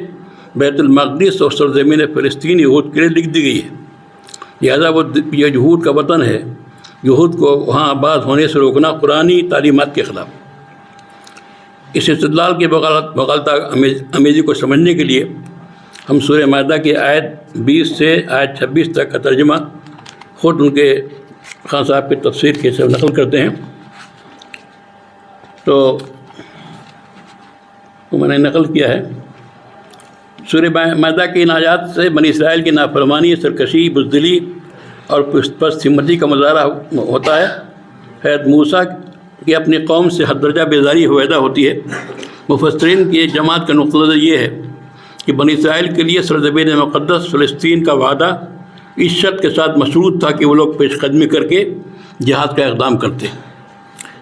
بیت المقدس اور سرزمین فلسطین یہود کے لیے لکھ دی گئی ہے، لہٰذا یہ یہود کا وطن ہے، یہود کو وہاں آباد ہونے سے روکنا قرآنی تعلیمات کے خلاف۔ اس استدلال کے مغالطہ امیزی کو سمجھنے کے لیے ہم سورہ مائدہ کی آیت 20 سے آیت 26 تک کا ترجمہ خود ان کے خان صاحب کی تفسیر کے سے نقل کرتے ہیں۔ تو میں نے نقل کیا ہے، سورہ مائدہ کی ان آیات سے بنی اسرائیل کی نافرمانی، سرکشی، بزدلی اور پست ہمتی کا مظاہرہ ہوتا ہے۔ حضرت موسیٰ کی اپنی قوم سے حد درجہ بیزاری پیدا ہوتی ہے۔ مفسرین کی جماعت کا نقطہ نظر یہ ہے کہ بنی اسرائیل کے لیے سرزمین مقدس فلسطین کا وعدہ اس شرط کے ساتھ مشروط تھا کہ وہ لوگ پیش قدمی کر کے جہاد کا اقدام کرتے۔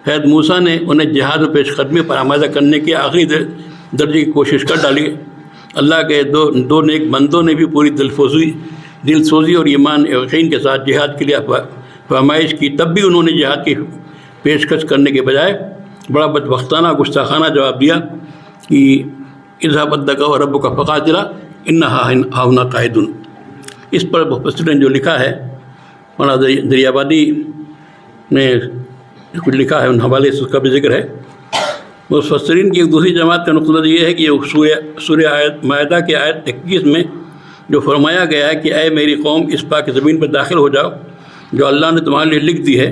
حضرت موسیٰ نے انہیں جہاد و پیش قدمی پر آمادہ کرنے کی آخری درجے کی کوشش کر ڈالی۔ اللہ کے دو نیک بندوں نے بھی پوری دل سوزی اور ایمان یقین کے ساتھ جہاد کے لیے فرمائش کی، تب بھی انہوں نے جہاد کی پیشکش کرنے کے بجائے بڑا بدبختانہ گستاخانہ جواب دیا کہ اذهب انت وربك فقاتلا انہا ہاہنا قاعدون۔ اس پر مفسر نے جو لکھا ہے، مولانا دریابادی نے کچھ لکھا ہے، ان حوالے سے اس کا بھی ذکر ہے۔ مفسرین کی ایک دوسری جماعت کا نقطہ نظر یہ ہے کہ سورہ مائدہ کی آیت 21 میں جو فرمایا گیا ہے کہ اے میری قوم اس پاک زمین پر داخل ہو جاؤ جو اللہ نے تمہارے لیے لکھ دی ہے،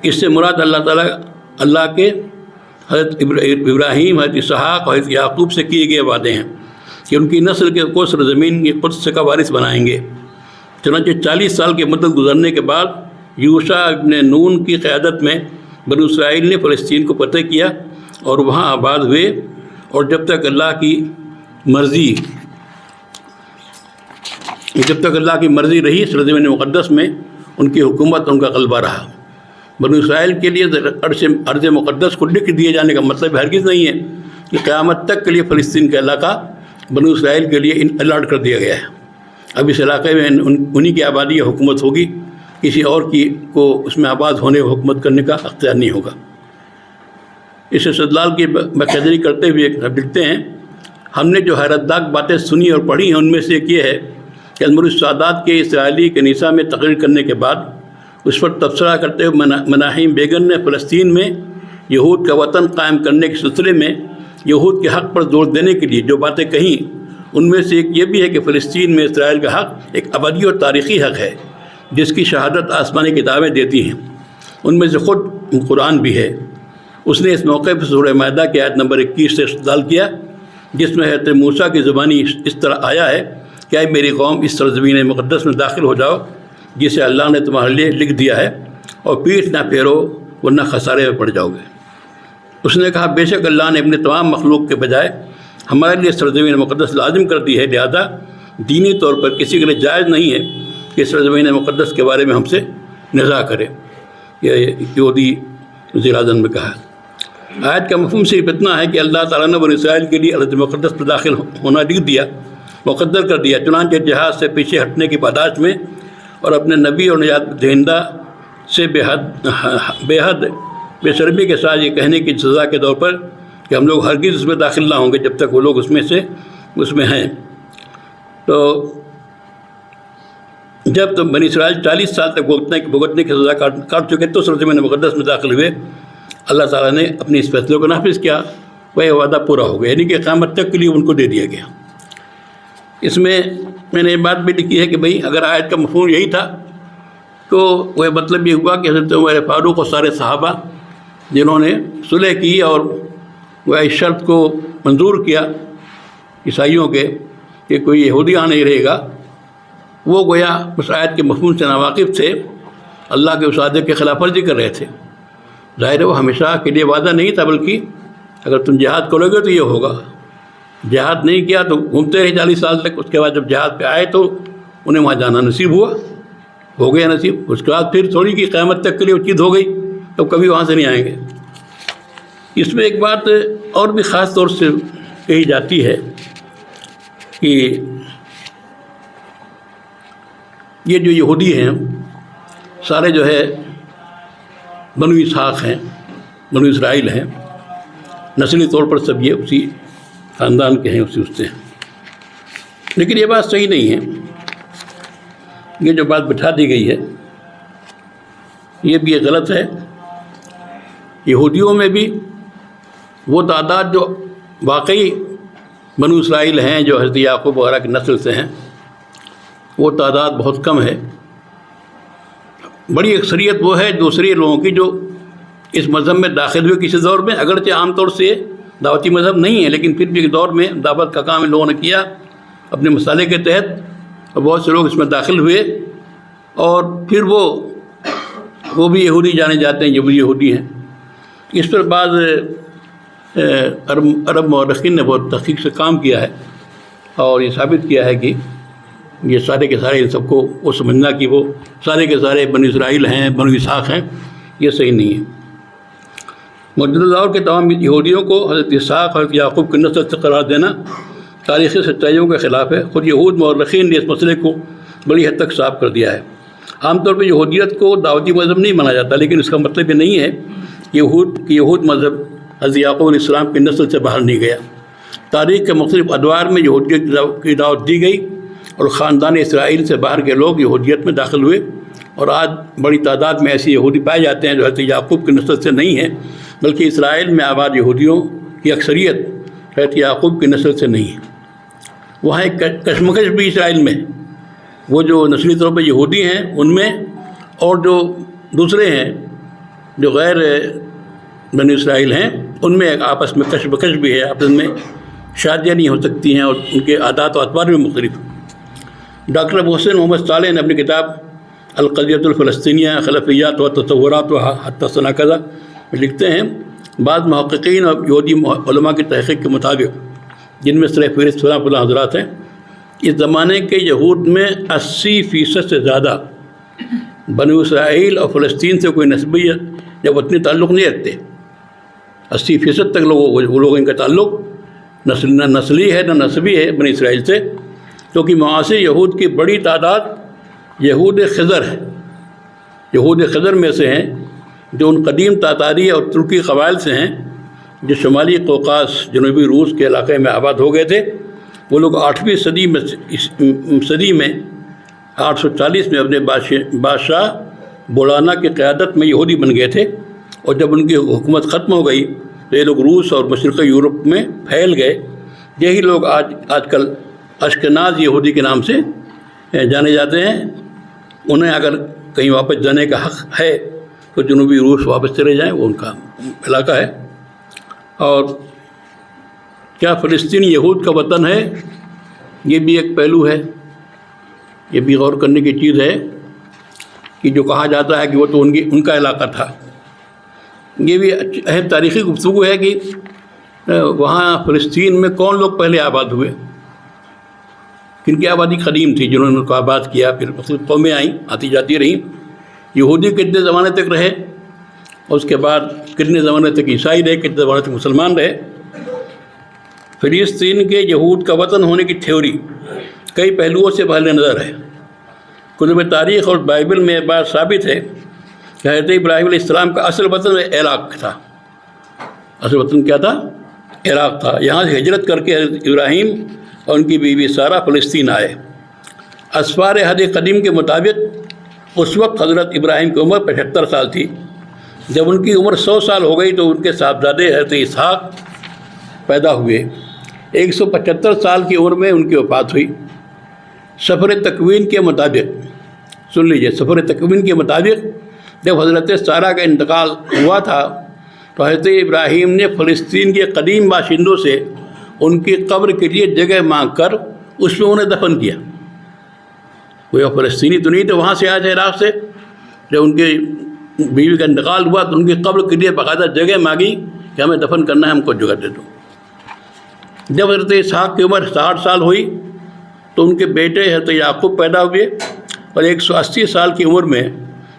اس سے مراد اللہ تعالیٰ اللہ کے حضرت ابراہیم، حضرت اسحاق اور حضرت یعقوب سے کیے گئے وعدے ہیں کہ ان کی نسل کو سرزمین کی قدس کا وارث بنائیں گے۔ چنانچہ 40 سال کی مدت گزرنے کے بعد یوشع ابن نون کی قیادت میں بنو اسرائیل نے فلسطین کو فتح کیا اور وہاں آباد ہوئے، اور جب تک اللہ کی مرضی رہی سرزمین مقدس میں ان کی حکومت، ان کا غلبہ رہا۔ بنو اسرائیل کے لیے ارض مقدس کو لکھ دیے جانے کا مطلب ہرگز نہیں ہے کہ قیامت تک کے لیے فلسطین کا علاقہ بنو اسرائیل کے لیے الاٹ کر دیا گیا ہے۔ اب اس علاقے میں انہی کی آبادی یا حکومت ہوگی، کسی اور کو اس میں آباد ہونے و حکومت کرنے کا اختیار نہیں ہوگا۔ اس استدلال کی بقدری کرتے ہوئے لکھتے ہیں، ہم نے جو حیرتناک باتیں سنی اور پڑھی ہیں ان میں سے ایک یہ ہے کہ انور السادات کے اسرائیلی کنیسہ میں تقریر کرنے کے بعد اس پر تبصرہ کرتے ہوئے مناہیم بیگن نے فلسطین میں یہود کا وطن قائم کرنے کے سلسلے میں یہود کے حق پر زور دینے کے لیے جو باتیں کہیں، ان میں سے ایک یہ بھی ہے کہ فلسطین میں اسرائیل کا حق ایک ابدی اور تاریخی حق ہے جس کی شہادت آسمانی کتابیں دیتی ہیں، ان میں سے خود قرآن بھی ہے۔ اس نے اس موقع پر سورہ مائدہ کی آیت نمبر 21 سے استدلال کیا جس میں حضرت موسیٰ کی زبانی اس طرح آیا ہے کہ اے میری قوم اس سرزمین مقدس میں داخل ہو جاؤ جسے اللہ نے تمہارے لیے لکھ دیا ہے، اور پیٹھ نہ پھیرو ورنہ خسارے میں پڑ جاؤ گے۔ اس نے کہا بے شک اللہ نے اپنے تمام مخلوق کے بجائے ہمارے لیے سرزمین مقدس لازم کر دی ہے، لہذا دینی طور پر کسی کے لیے جائز نہیں ہے کہ سرزمین مقدس کے بارے میں ہم سے نزاع کرے۔ یہ یہودی وزیر اعظم نے کہا۔ آیت کا مفہوم صرف اتنا ہے کہ اللہ تعالیٰ نے بنی اسرائیل کے لیے ارض مقدس پر داخل ہونا لکھ دیا، مقدر کر دیا، چنانچہ جہاد سے پیچھے ہٹنے کی پاداش میں اور اپنے نبی اور نجات دہندہ سے بے حد بے شرمی کے ساتھ یہ کہنے کی سزا کے طور پر کہ ہم لوگ ہرگز اس میں داخل نہ ہوں گے جب تک وہ لوگ اس میں ہیں۔ تو جب تو بنی اسرائیل 40 سال تک بھگتنے کی سزا کاٹ چکے تو سرزمین مقدس میں داخل ہوئے، اللہ تعالیٰ نے اپنی اس فیصلے کو نافذ کیا، وہ وعدہ پورا ہو گیا، یعنی کہ قیامت تک کے لیے ان کو دے دیا گیا۔ اس میں نے یہ بات بھی لکھی ہے کہ بھئی اگر آیت کا مفہوم یہی تھا تو وہ مطلب یہ ہوا کہ حضرت عمر فاروق اور سارے صحابہ جنہوں نے صلح کی اور وہ اس شرط کو منظور کیا عیسائیوں کے کہ کوئی یہودیاں نہیں رہے گا، وہ گویا اس آیت کے مفہوم سے ناواقف تھے، اللہ کے اس وعدے کے خلاف ورزی کر رہے تھے۔ ظاہر ہے وہ ہمیشہ کے لیے وعدہ نہیں تھا، بلکہ اگر تم جہاد کرو گے تو یہ ہوگا، جہاد نہیں کیا تو گھومتے رہے 40 سال تک، اس کے بعد جب جہاد پہ آئے تو انہیں وہاں جانا نصیب ہو گیا نصیب، اس کے بعد پھر تھوڑی کی قیامت تک کے لیے اچیت ہو گئی تو کبھی وہاں سے نہیں آئیں گے۔ اس میں ایک بات اور بھی خاص طور سے کہی جاتی ہے کہ یہ جو یہودی ہیں سارے جو ہے بنو اسحاق ہیں، بنو اسرائیل ہیں، نسلی طور پر سب یہ اسی خاندان کے ہیں، اسی اس سے ہیں، لیکن یہ بات صحیح نہیں ہے۔ یہ جو بات بٹھا دی گئی ہے یہ بھی غلط ہے۔ یہودیوں میں بھی وہ تعداد جو واقعی بنو اسرائیل ہیں، جو حضرت یعقوب وغیرہ کی نسل سے ہیں، وہ تعداد بہت کم ہے۔ بڑی اکثریت وہ ہے دوسرے لوگوں کی جو اس مذہب میں داخل ہوئے کسی دور میں، اگرچہ عام طور سے دعوتی مذہب نہیں ہے، لیکن پھر بھی ایک دور میں دعوت کا کام ان لوگوں نے کیا اپنے مسالے کے تحت، اور بہت سے لوگ اس میں داخل ہوئے، اور پھر وہ بھی یہودی جانے جاتے ہیں، جو بھی یہودی ہیں۔ اس پر بعض عرب مورخین نے بہت تحقیق سے کام کیا ہے اور یہ ثابت کیا ہے کہ یہ سارے کے سارے ان سب کو وہ سمجھنا کہ وہ سارے کے سارے بنو اسرائیل ہیں، بنو اسحاق ہیں، یہ صحیح نہیں ہے۔ موجودہ دور کے تمام یہودیوں کو حضرت اسحاق، حضرت یعقوب کی نسل سے قرار دینا تاریخی سچائیوں کے خلاف ہے۔ خود یہود مورخین نے اس مسئلے کو بڑی حد تک صاف کر دیا ہے۔ عام طور پہ یہودیت کو دعوتی مذہب نہیں مانا جاتا، لیکن اس کا مطلب یہ نہیں ہے کہ یہود مذہب حضرت یعقوب علیہ السلام کی نسل سے باہر نہیں گیا۔ تاریخ کے مختلف ادوار میں یہودیت کی دعوت دی گئی اور خاندان اسرائیل سے باہر کے لوگ یہودیت میں داخل ہوئے، اور آج بڑی تعداد میں ایسے یہودی پائے جاتے ہیں جو حضرت یعقوب کی نسل سے نہیں ہیں، بلکہ اسرائیل میں آباد یہودیوں کی اکثریت حضرت یعقوب کی نسل سے نہیں ہے۔ وہاں ایک کشمکش بھی اسرائیل میں، وہ جو نسلی طور پر یہودی ہیں ان میں، اور جو دوسرے ہیں جو غیر بنی اسرائیل ہیں ان میں ایک آپس میں کشمکش بھی ہے، آپس میں شادیاں نہیں ہو سکتی ہیں، اور ان کے عادات و اطوار بھی مختلف ہیں۔ ڈاکٹر محسن محمد صالح نے اپنی کتاب القضیۃ الفلسطینیہ خلفیات و تصورات و حتی سناکذا میں لکھتے ہیں، بعض محققین اور یہودی علماء کی تحقیق کے مطابق، جن میں سر فہرست فلاں حضرات ہیں، اس زمانے کے یہود میں 80% سے زیادہ بنو اسرائیل اور فلسطین سے کوئی نسبی یا وطنی تعلق نہیں رکھتے۔ 80% تک وہ لوگ ان کا تعلق نہ نسلی ہے نہ نسبی ہے بنی اسرائیل سے، کیونکہ معاصر یہود کی بڑی تعداد یہود خضر ہے، یہود خضر میں سے ہیں، جو ان قدیم تاتاری اور ترکی قبائل سے ہیں جو شمالی قوقاز جنوبی روس کے علاقے میں آباد ہو گئے تھے۔ وہ لوگ 8ویں صدی میں 840 میں اپنے بادشاہ بولانا کی قیادت میں یہودی بن گئے تھے، اور جب ان کی حکومت ختم ہو گئی تو یہ لوگ روس اور مشرقی یورپ میں پھیل گئے۔ یہی لوگ آج کل اشکناز یہودی کے نام سے جانے جاتے ہیں۔ انہیں اگر کہیں واپس جانے کا حق ہے تو جنوبی روس واپس چلے جائیں، وہ ان کا علاقہ ہے۔ اور کیا فلسطین یہود کا وطن ہے؟ یہ بھی ایک پہلو ہے، یہ بھی غور کرنے کی چیز ہے کہ جو کہا جاتا ہے کہ وہ تو ان کا علاقہ تھا۔ یہ بھی اہم تاریخی گفتگو ہے کہ وہاں فلسطین میں کون لوگ پہلے آباد ہوئے، کن کی آبادی قدیم تھی جنہوں نے ان کو آباد کیا، پھر مختلف قومیں آئیں، آتی جاتی رہیں۔ یہودی کتنے زمانے تک رہے، اور اس کے بعد کتنے زمانے تک عیسائی رہے، کتنے زمانے تک مسلمان رہے۔ فلسطین کے یہود کا وطن ہونے کی تھیوری کئی پہلوؤں سے پہلے نظر ہے۔ کتب تاریخ اور بائبل میں بات ثابت ہے کہ حضرت ابراہیم علیہ السلام کا اصل وطن عراق تھا۔ اصل وطن کیا تھا؟ عراق تھا۔ یہاں سے ہجرت کر کے حضرت ابراہیم اور ان کی بیوی سارہ فلسطین آئے۔ اسفار حدیث قدیم کے مطابق اس وقت حضرت ابراہیم کی عمر 75 سال تھی۔ جب ان کی عمر 100 سال ہو گئی تو ان کے صاحبزادے حضرت اسحاق پیدا ہوئے۔ 175 سال کی عمر میں ان کی وفات ہوئی۔ سفر تکوین کے مطابق، سن لیجئے، سفر تکوین کے مطابق جب حضرت سارہ کا انتقال ہوا تھا تو حضرت ابراہیم نے فلسطین کے قدیم باشندوں سے ان کی قبر کے لیے جگہ مانگ کر اس میں انہیں دفن کیا۔ وہ فلسطینی تو نہیں تھے، وہاں سے آئے تھے عراق سے۔ جب ان کی بیوی کا انتقال ہوا تو ان کی قبر کے لیے باقاعدہ جگہ مانگی کہ ہمیں دفن کرنا ہے، ہم کو جگہ دے دو۔ جب حضرت اسحاق کی عمر 60 سال ہوئی تو ان کے بیٹے حضرت یعقوب پیدا ہوئے، اور 180 سال کی عمر میں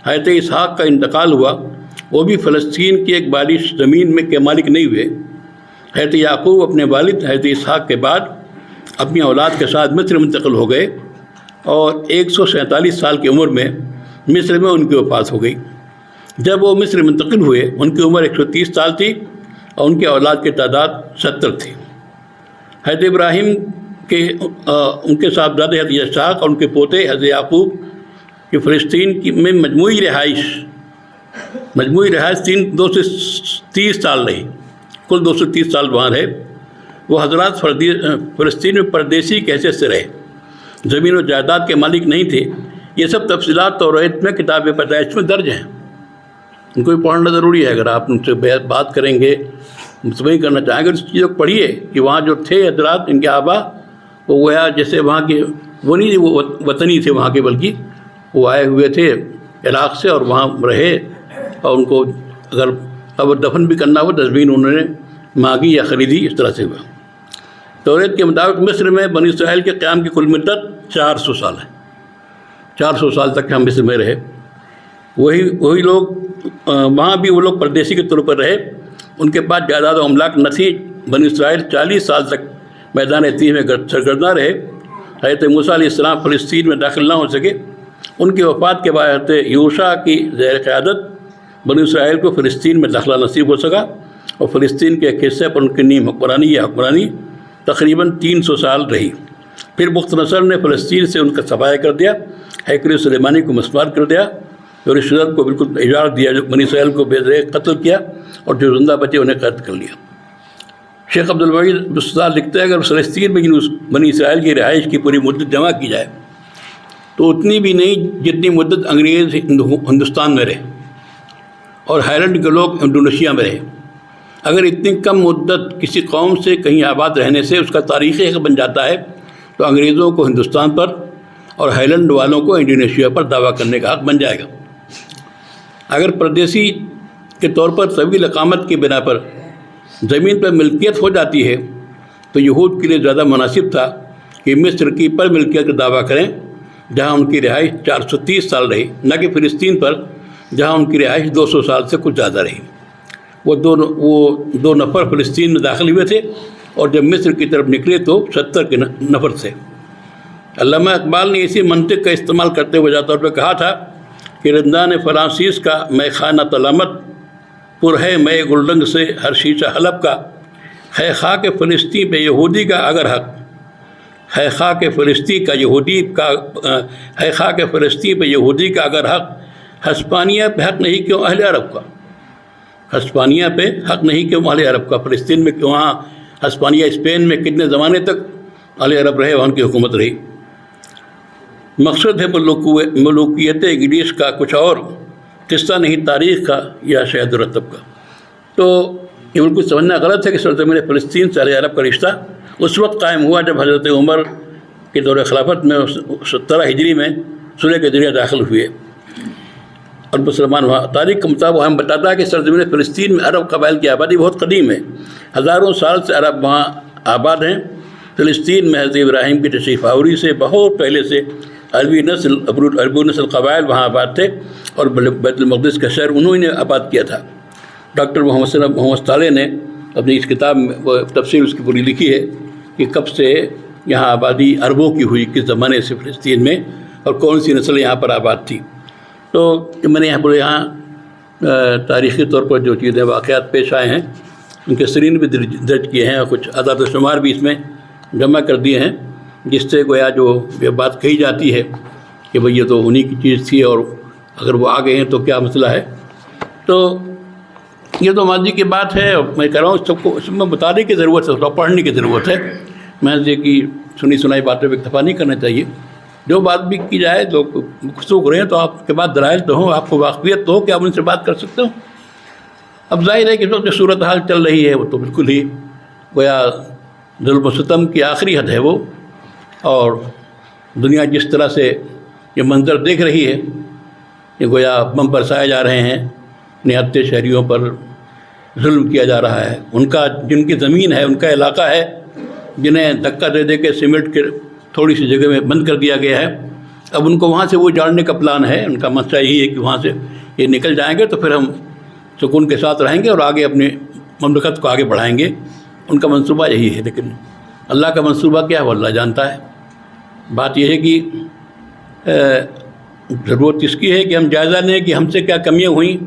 حضرت اسحاق کا انتقال ہوا۔ وہ بھی فلسطین کی ایک بالش زمین میں کے مالک نہیں ہوئے۔ حضرت یعقوب اپنے والد حضرت اسحاق کے بعد اپنی اولاد کے ساتھ مصر منتقل ہو گئے، اور 147 سال کی عمر میں مصر میں ان کی وفات ہو گئی۔ جب وہ مصر منتقل ہوئے ان کی عمر 130 سال تھی، اور ان کے اولاد کی تعداد 70 تھی۔ حضرت ابراہیم کے ان کے صاحبزادے حضرت اسحاق اور ان کے پوتے حضرت یعقوب کہ فلسطین میں مجموعی رہائش 230 سال رہی، کل 230 سال وہاں رہے۔ وہ حضرات فلسطین میں پردیسی کی حیثیت سے رہے، زمین و جائیداد کے مالک نہیں تھے۔ یہ سب تفصیلات توریت میں کتاب پیدائش میں درج ہیں، ان کو بھی پڑھنا ضروری ہے۔ اگر آپ ان سے بات کریں گے، مطمئن کرنا چاہیں گے، اس چیزوں کو پڑھیے کہ وہاں جو تھے حضرات، ان کے آبا، وہ گویا جیسے وہاں کے وہ نہیں تھے، وہ وطنی تھے وہاں کے، بلکہ وہ آئے ہوئے تھے عراق سے اور وہاں رہے، اور ان کو اگر قبر دفن بھی کرنا ہو تزمین انہوں نے مانگی یا خریدی، اس طرح سے ہوا۔ توریت کے مطابق مصر میں بنی اسرائیل کے قیام کی کل مدت 400 سال ہے، 400 سال تک ہم مصر میں رہے۔ وہی لوگ وہاں بھی وہ لوگ پردیسی کے طور پر رہے، ان کے پاس جائیداد و املاک نہ تھی۔ بنی اسرائیل 40 سال تک میدان تیہ میں سرگرداں رہے۔ حضرت موسیٰ علیہ السلام فلسطین میں داخل نہ ہو سکے۔ ان کی وفات کے بعد حضرت یوشع کی زیر قیادت بنی اسرائیل کو فلسطین میں داخلہ نصیب ہو سکا، اور فلسطین کے ایک حصے پر ان کی نیم حکمرانی تقریباً 300 سال رہی۔ پھر بخت نصر نے فلسطین سے ان کا صفایا کر دیا، ہیکل سلیمانی کو مسمار کر دیا، اور اس شرط کو بالکل اجازت دیا، جو بنی اسرائیل کو بے دریغ قتل کیا، اور جو زندہ بچے انہیں قید کر لیا۔ شیخ عبدالوحید بستار لکھتے ہیں اگر فلسطین میں بنی اسرائیل کی رہائش کی پوری مدت جمع کی جائے تو اتنی بھی نہیں جتنی مدت انگریز ہندوستان میں رہے اور ہائیلینڈ کے لوگ انڈونیشیا میں رہے۔ اگر اتنی کم مدت کسی قوم سے کہیں آباد رہنے سے اس کا تاریخی حق بن جاتا ہے تو انگریزوں کو ہندوستان پر اور ہائیلینڈ والوں کو انڈونیشیا پر دعویٰ کرنے کا حق بن جائے گا۔ اگر پردیسی کے طور پر طویل اقامت کی بنا پر زمین پر ملکیت ہو جاتی ہے تو یہود کے لیے زیادہ مناسب تھا کہ مصر کی پر ملکیت کا دعویٰ کریں، جہاں ان کی رہائش 430 سال رہی، نہ کہ فلسطین پر جہاں ان کی رہائش 200 سال سے کچھ زیادہ رہی۔ وہ دو نفر فلسطین میں داخل ہوئے تھے، اور جب مصر کی طرف نکلے تو 70 کے نفر تھے۔ علامہ اقبال نے اسی منطق کا استعمال کرتے ہوئے ذات طور پہ کہا تھا کہ رندان فرانسیس کا میں خانہ تلامت پر ہے میں گلرنگ سے ہر شیشہ حلب کا، ہے خاک فلسطین پہ یہودی کا اگر حق، ہے خاک فلسطین پہ یہودی کا اگر حق، ہسپانیہ پہ حق نہیں کیوں اہل عرب کا، ہسپانیہ پہ حق نہیں کیوں اہل عرب کا۔ فلسطین میں وہاں ہسپانیہ اسپین میں کتنے زمانے تک اہل عرب رہے، وہاں کی حکومت رہی۔ مقصد ہے ملوکیت انگلش کا کچھ اور، قصہ نہیں تاریخ کا یا شہد و رتب کا۔ تو یہ بالکل سمجھنا غلط ہے کہ سرزمین فلسطین سے اہل عرب کا رشتہ اس وقت قائم ہوا جب حضرت عمر کے دور خلافت میں 17 ہجری میں صلح کے ذریعے داخل ہوئے اور مسلمان ہوا۔ تاریخ کے مطابق ہم بتاتا ہے کہ سرزمین فلسطین میں عرب قبائل کی آبادی بہت قدیم ہے، ہزاروں سال سے عرب وہاں آباد ہیں۔ فلسطین میں حضرت ابراہیم کی تشریف آوری سے بہت پہلے سے عربی نسل قبائل وہاں آباد تھے، اور بیت المقدس کا شہر انہوں نے آباد کیا تھا۔ ڈاکٹر محمد صالح نے اپنی اس کتاب میں وہ تفسیر اس کی پوری لکھی ہے کہ کب سے یہاں آبادی عربوں کی ہوئی، کس زمانے سے فلسطین میں، اور کون سی نسل یہاں پر آباد تھی۔ تو میں نے یہاں تاریخی طور پر جو چیزیں واقعات پیش آئے ہیں ان کے سرین بھی درج کیے ہیں، اور کچھ اعداد و شمار بھی اس میں جمع کر دیے ہیں، جس سے گویا جو یہ بات کہی جاتی ہے کہ بھئی یہ تو انہی کی چیز تھی اور اگر وہ آ گئے ہیں تو کیا مسئلہ ہے۔ تو یہ تو ماضی کی بات ہے، اور میں کہہ رہا ہوں سب کو اس میں بتانے کی ضرورت ہے، پڑھنے کی ضرورت ہے۔ میں یہ کہ سنی سنائی باتوں پہ اکتفا نہیں کرنا چاہیے، جو بات بھی کی جائے تو گفتگو کریں تو آپ کے بعد دلائل تو ہوں، آپ کو واقفیت تو ہو کہ آپ ان سے بات کر سکتے ہو۔ اب ظاہر ہے کہ جو صورتحال چل رہی ہے وہ تو بالکل ہی گویا ظلم و ستم کی آخری حد ہے وہ، اور دنیا جس طرح سے یہ منظر دیکھ رہی ہے کہ گویا بم برسائے جا رہے ہیں، نہتے شہریوں پر ظلم کیا جا رہا ہے، ان کا جن کی زمین ہے، ان کا علاقہ ہے، جنہیں دھکا دے دے کے سیمنٹ کے تھوڑی سی جگہ میں بند کر دیا گیا ہے، اب ان کو وہاں سے وہ جاڑنے کا پلان ہے۔ ان کا مسئلہ یہی ہے کہ وہاں سے یہ نکل جائیں گے تو پھر ہم سکون کے ساتھ رہیں گے اور آگے اپنی مملکت کو آگے بڑھائیں گے، ان کا منصوبہ یہی ہے۔ لیکن اللہ کا منصوبہ کیا ہے وہ اللہ جانتا ہے۔ بات یہ ہے کہ ضرورت اس کی ہے کہ ہم جائزہ لیں کہ ہم سے کیا کمیاں ہوئیں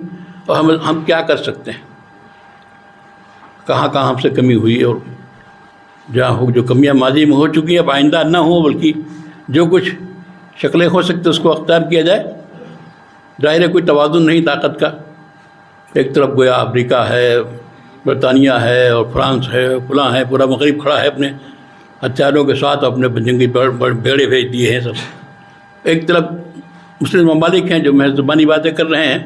اور ہم کیا کر سکتے ہیں، کہاں کہاں ہم سے کمی ہوئی، اور جہاں جو کمیاں ماضی میں ہو چکی ہیں اب آئندہ نہ ہوں، بلکہ جو کچھ شکلیں ہو سکتی اس کو اختیار کیا جائے. ظاہر ہے کوئی توازن نہیں طاقت کا. ایک طرف گویا امریکہ ہے، برطانیہ ہے اور فرانس ہے، فلاں ہے، پورا مغرب کھڑا ہے اپنے ہتھیاروں کے ساتھ، اپنے جنگی بیڑے بھیج دیے ہیں سب. ایک طرف مسلم ممالک ہیں جو محض زبانی باتیں کر رہے ہیں،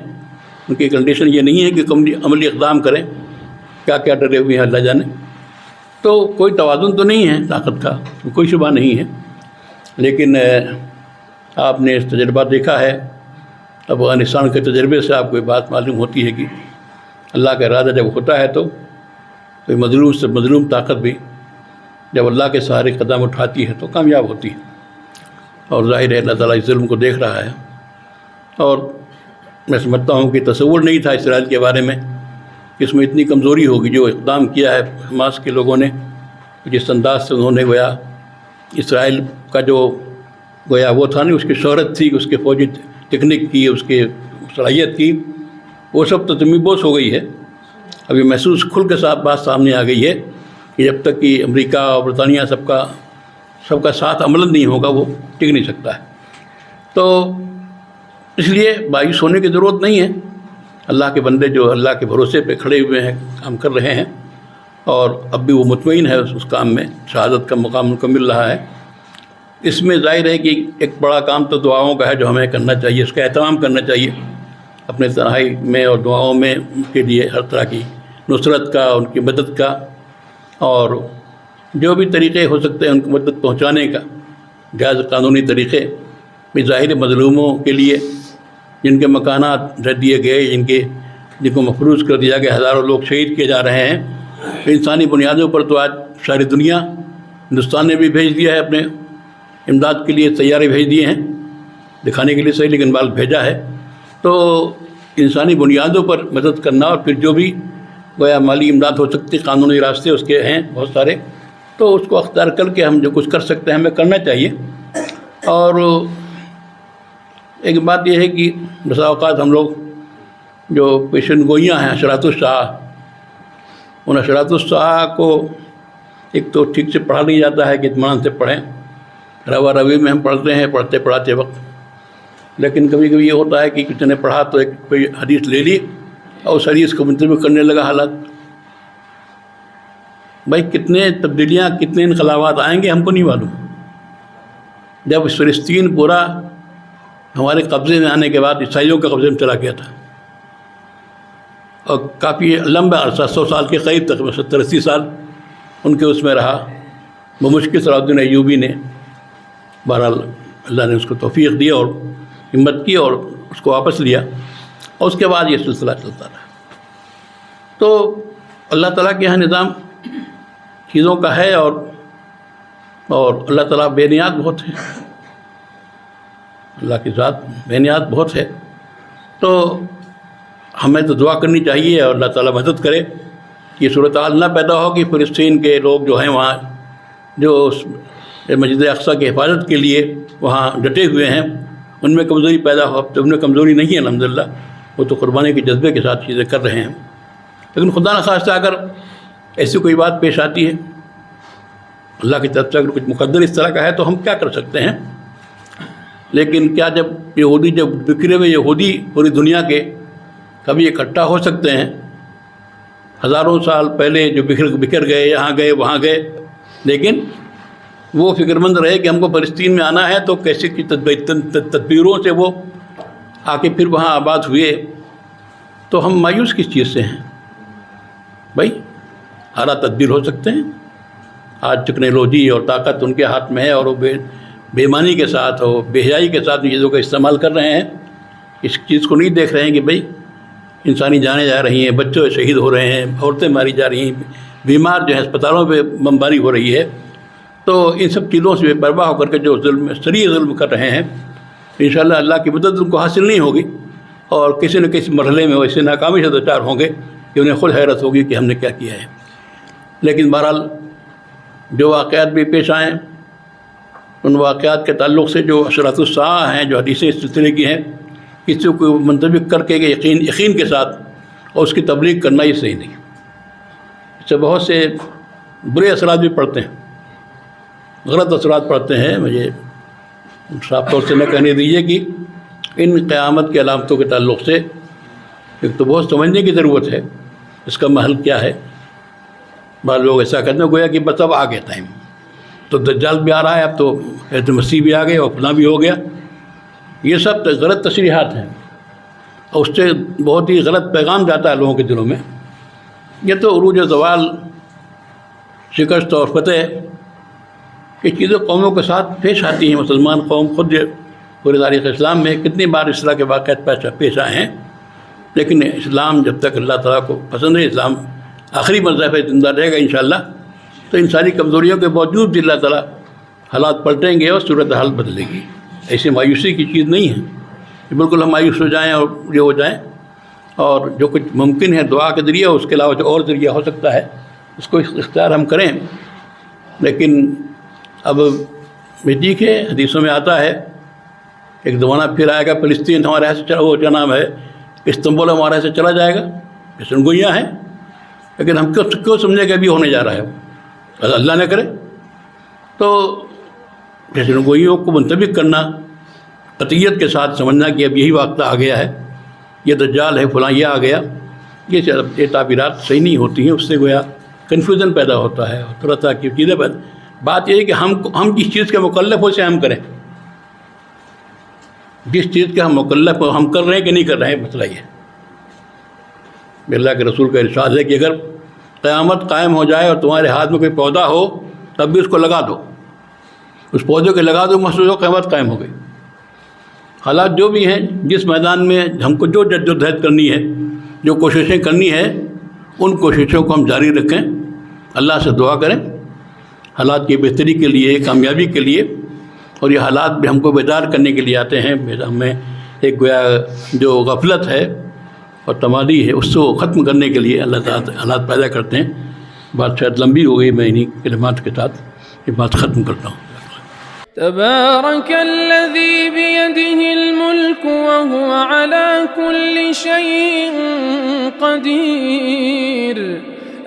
ان کی کنڈیشن یہ نہیں ہے کہ عملی اقدام کریں، کیا کیا ڈرے ہوئے ہیں اللہ جانے. تو کوئی توازن تو نہیں ہے طاقت کا، کوئی شبہ نہیں ہے. لیکن آپ نے اس تجربہ دیکھا ہے، افغانستان کے تجربے سے آپ کو یہ بات معلوم ہوتی ہے کہ اللہ کا ارادہ جب ہوتا ہے تو کوئی مظلوم سے مظلوم طاقت بھی جب اللہ کے سہارے قدم اٹھاتی ہے تو کامیاب ہوتی ہے. اور ظاہر ہے اللہ تعالیٰ اس ظلم کو دیکھ رہا ہے. اور میں سمجھتا ہوں کہ تصور نہیں تھا اسرائیل کے بارے میں کہ اس میں اتنی کمزوری ہوگی. جو اقدام کیا ہے حماس کے لوگوں نے، جس انداز سے انہوں نے گویا اسرائیل کا جو گویا وہ تھا نہیں، اس کی شہرت تھی، اس کے فوجی ٹیکنک کی، اس کے صلاحیت کی، وہ سب تو زمین بوس ہو گئی ہے. ابھی محسوس کھل کے ساتھ بات سامنے آ گئی ہے کہ جب تک کہ امریکہ اور برطانیہ سب کا ساتھ عمل نہیں ہوگا وہ ٹک نہیں سکتا ہے. تو اس لیے مایوس ہونے کی ضرورت نہیں ہے. اللہ کے بندے جو اللہ کے بھروسے پہ کھڑے ہوئے ہیں، کام کر رہے ہیں، اور اب بھی وہ مطمئن ہے اس کام میں، شہادت کا مقام ان کو مل رہا ہے. اس میں ظاہر ہے کہ ایک بڑا کام تو دعاؤں کا ہے جو ہمیں کرنا چاہیے، اس کا اہتمام کرنا چاہیے اپنے تنہائی میں اور دعاؤں میں ان کے لیے ہر طرح کی نصرت کا، ان کی مدد کا، اور جو بھی طریقے ہو سکتے ہیں ان کو مدد پہنچانے کا، جائز قانونی طریقے بھی ظاہر مظلوموں کے لیے جن کے مکانات رد دیے گئے، جن کو مفروض کر دیا گیا، ہزاروں لوگ شہید کیے جا رہے ہیں. انسانی بنیادوں پر تو آج ساری دنیا، ہندوستان نے بھی بھیج دیا ہے، اپنے امداد کے لیے طیارے بھیج دیے ہیں، دکھانے کے لیے صحیح لیکن بال بھیجا ہے. تو انسانی بنیادوں پر مدد کرنا، اور پھر جو بھی گویا مالی امداد ہو سکتی، قانونی راستے اس کے ہیں بہت سارے، تو اس کو اختیار کر کے ہم جو کچھ کر سکتے ہیں ہمیں کرنا چاہیے. اور ایک بات یہ ہے کہ بسا اوقات ہم لوگ جو پیشن گوئیاں ہیں اشراط الساعہ، ان اشراط الساعہ کو ایک تو ٹھیک سے پڑھا نہیں جاتا ہے کہ اطمینان سے پڑھیں، روا روی میں ہم پڑھتے ہیں پڑھاتے وقت. لیکن کبھی کبھی یہ ہوتا ہے کہ کسی نے پڑھا تو ایک کوئی حدیث لے لی اور اس حدیث کو منتظم کرنے لگا. حالات بھائی کتنے تبدیلیاں، کتنے انقلابات آئیں گے ہم کو نہیں معلوم. جب فلسطین پورا ہمارے قبضے میں آنے کے بعد عیسائیوں کے قبضے میں چلا گیا تھا، اور کافی لمبا عرصہ 100 سال کے قریب تک، 70-80 سال ان کے اس میں رہا. بمشکل صلاح الدین ایوبی نے بہرحال اللہ نے اس کو توفیق دی اور ہمت کی اور اس کو واپس لیا، اور اس کے بعد یہ سلسلہ چلتا رہا. تو اللہ تعالیٰ کے یہاں نظام چیزوں کا ہے، اور اللہ تعالیٰ بے نیاز بہت ہے، اللہ کی ذات بے نیاز بہت ہے. تو ہمیں تو دعا کرنی چاہیے اور اللہ تعالیٰ مدد کرے کہ صورتحال نہ پیدا ہو کہ فلسطین کے لوگ جو ہیں وہاں، جو اس مسجد اقصیٰ کی حفاظت کے لیے وہاں ڈٹے ہوئے ہیں، ان میں کمزوری پیدا ہو. تو ان میں کمزوری نہیں ہے الحمدللہ، وہ تو قربانی کے جذبے کے ساتھ چیزیں کر رہے ہیں. لیکن خدا نخواستہ اگر ایسی کوئی بات پیش آتی ہے، اللہ کی طرف سے اگر کچھ مقدر اس طرح کا ہے تو ہم کیا کر سکتے ہیں. لیکن کیا جب بکھرے ہوئے یہودی پوری دنیا کے کبھی اکٹھا ہو سکتے ہیں؟ ہزاروں سال پہلے جو بکھر گئے، یہاں گئے وہاں گئے، لیکن وہ فکر مند رہے کہ ہم کو فلسطین میں آنا ہے، تو کیسے کی تدبیروں سے وہ آ کے پھر وہاں آباد ہوئے. تو ہم مایوس کس چیز سے ہیں بھائی؟ اعلیٰ تدبیر ہو سکتے ہیں. آج ٹیکنالوجی اور طاقت ان کے ہاتھ میں ہے، اور وہ بے ایمانی کے ساتھ اور بے حیائی کے ساتھ ان چیزوں کا استعمال کر رہے ہیں. اس چیز کو نہیں دیکھ رہے ہیں کہ بھائی انسانی جانیں جا رہی ہیں، بچوں شہید ہو رہے ہیں، عورتیں ماری جا رہی ہیں، بیمار جو ہیں اسپتالوں پہ بمباری ہو رہی ہے. تو ان سب چیزوں سے بے پرواہ ہو کر کے جو سری ظلم کر رہے ہیں، انشاءاللہ اللہ کی مدد ان کو حاصل نہیں ہوگی، اور کسی نہ کسی مرحلے میں وہ ایسے ناکامی سے دوچار ہوں گے کہ انہیں خود حیرت ہوگی کہ ہم نے کیا کیا ہے. لیکن بہرحال جو واقعات بھی پیش آئیں، ان واقعات کے تعلق سے جو اشراط الساعہ ہیں، جو حدیثیں اس سلسلے کی ہیں، کسی کو منطبق کر کے یقین کے ساتھ اور اس کی تبلیغ کرنا یہ صحیح نہیں. اس سے بہت سے برے اثرات بھی پڑتے ہیں، غلط اثرات پڑتے ہیں. مجھے صاف طور سے نہ کہنے دیجیے کہ ان قیامت کی علامتوں کے تعلق سے ایک تو بہت سمجھنے کی ضرورت ہے اس کا محل کیا ہے. بعض لوگ ایسا کہتے ہیں گویا کہ بس اب آ گیا ٹائم، تو دجال بھی آ رہا ہے، اب تو حضرت مسیح بھی آ گئے اور فلاں بھی ہو گیا. یہ سب غلط تشریحات ہیں اور اس سے بہت ہی غلط پیغام جاتا ہے لوگوں کے دلوں میں. یہ تو عروج و زوال، شکست اور فتح، یہ چیزیں قوموں کے ساتھ پیش آتی ہیں. مسلمان قوم خود پورے تاریخ اسلام میں کتنی بار اس طرح کے واقعات پیش آئے ہیں، لیکن اسلام جب تک اللہ تعالیٰ کو پسند ہے، اسلام آخری مذہب ہے، زندہ رہے گا انشاءاللہ. تو ان ساری کمزوریوں کے باوجود بھی اللہ تعالیٰ حالات پلٹیں گے اور صورتحال بدلے گی. ایسی مایوسی کی چیز نہیں ہے کہ بالکل ہم مایوس ہو جائیں اور یہ ہو جائیں. اور جو کچھ ممکن ہے دعا کے ذریعے، اس کے علاوہ جو اور ذریعہ ہو سکتا ہے اس کو اختیار ہم کریں. لیکن اب بھی ٹھیک ہے، حدیثوں میں آتا ہے ایک زمانہ پھر آئے گا، فلسطین ہمارے یہاں سے وہ کیا نام ہے، استنبول ہمارے یہاں سے چلا جائے گا. پیشن گوئیاں ہیں، لیکن ہم کیوں سمجھے کہ ابھی ہونے جا رہا ہے، اگر اللہ نہ کرے. تو پیشن گوئیوں کو منطبق کرنا، قطعیت کے ساتھ سمجھنا کہ اب یہی وقت آ گیا ہے، یہ دجال ہے، فلاں یہ آ گیا، یہ تعبیرات صحیح نہیں ہوتی ہیں. اس سے گویا کنفیوژن پیدا ہوتا ہے اور طرح طرح کی چیزیں پیدا. بات یہ ہے کہ ہم جس چیز کے مکلف ہو اسے ہم کریں. جس چیز کے ہم مکلف ہو ہم کر رہے ہیں کہ نہیں کر رہے ہیں، مسئلہ یہ ہے. اللہ کے رسول کا ارشاد ہے کہ اگر قیامت قائم ہو جائے اور تمہارے ہاتھ میں کوئی پودا ہو تب بھی اس کو لگا دو، اس پودے کو لگا دو، محسوس ہو قیامت قائم ہو گئی. حالات جو بھی ہیں، جس میدان میں ہم کو جو جد و جہد کرنی ہے، جو کوششیں کرنی ہے، ان کوششوں کو ہم جاری رکھیں، اللہ سے دعا کریں حالات کی بہتری کے لیے، کامیابی کے لیے. اور یہ حالات بھی ہم کو بیدار کرنے کے لیے آتے ہیں. ہمیں ایک گویا جو غفلت ہے اور تمادی ہے اس کو ختم کرنے کے لیے اللہ تعالیٰ حالات پیدا کرتے ہیں. بات شاید لمبی ہو گئی، میں انہی کلمات کے ساتھ یہ بات ختم کرتا ہوں. تبارك الذي بيده الملك وهو على كل شيء قدير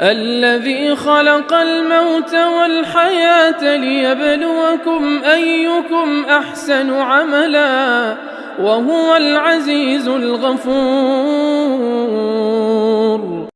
الذي خلق الموت والحياة ليبلوكم أيكم أحسن عملا وهو العزيز الغفور.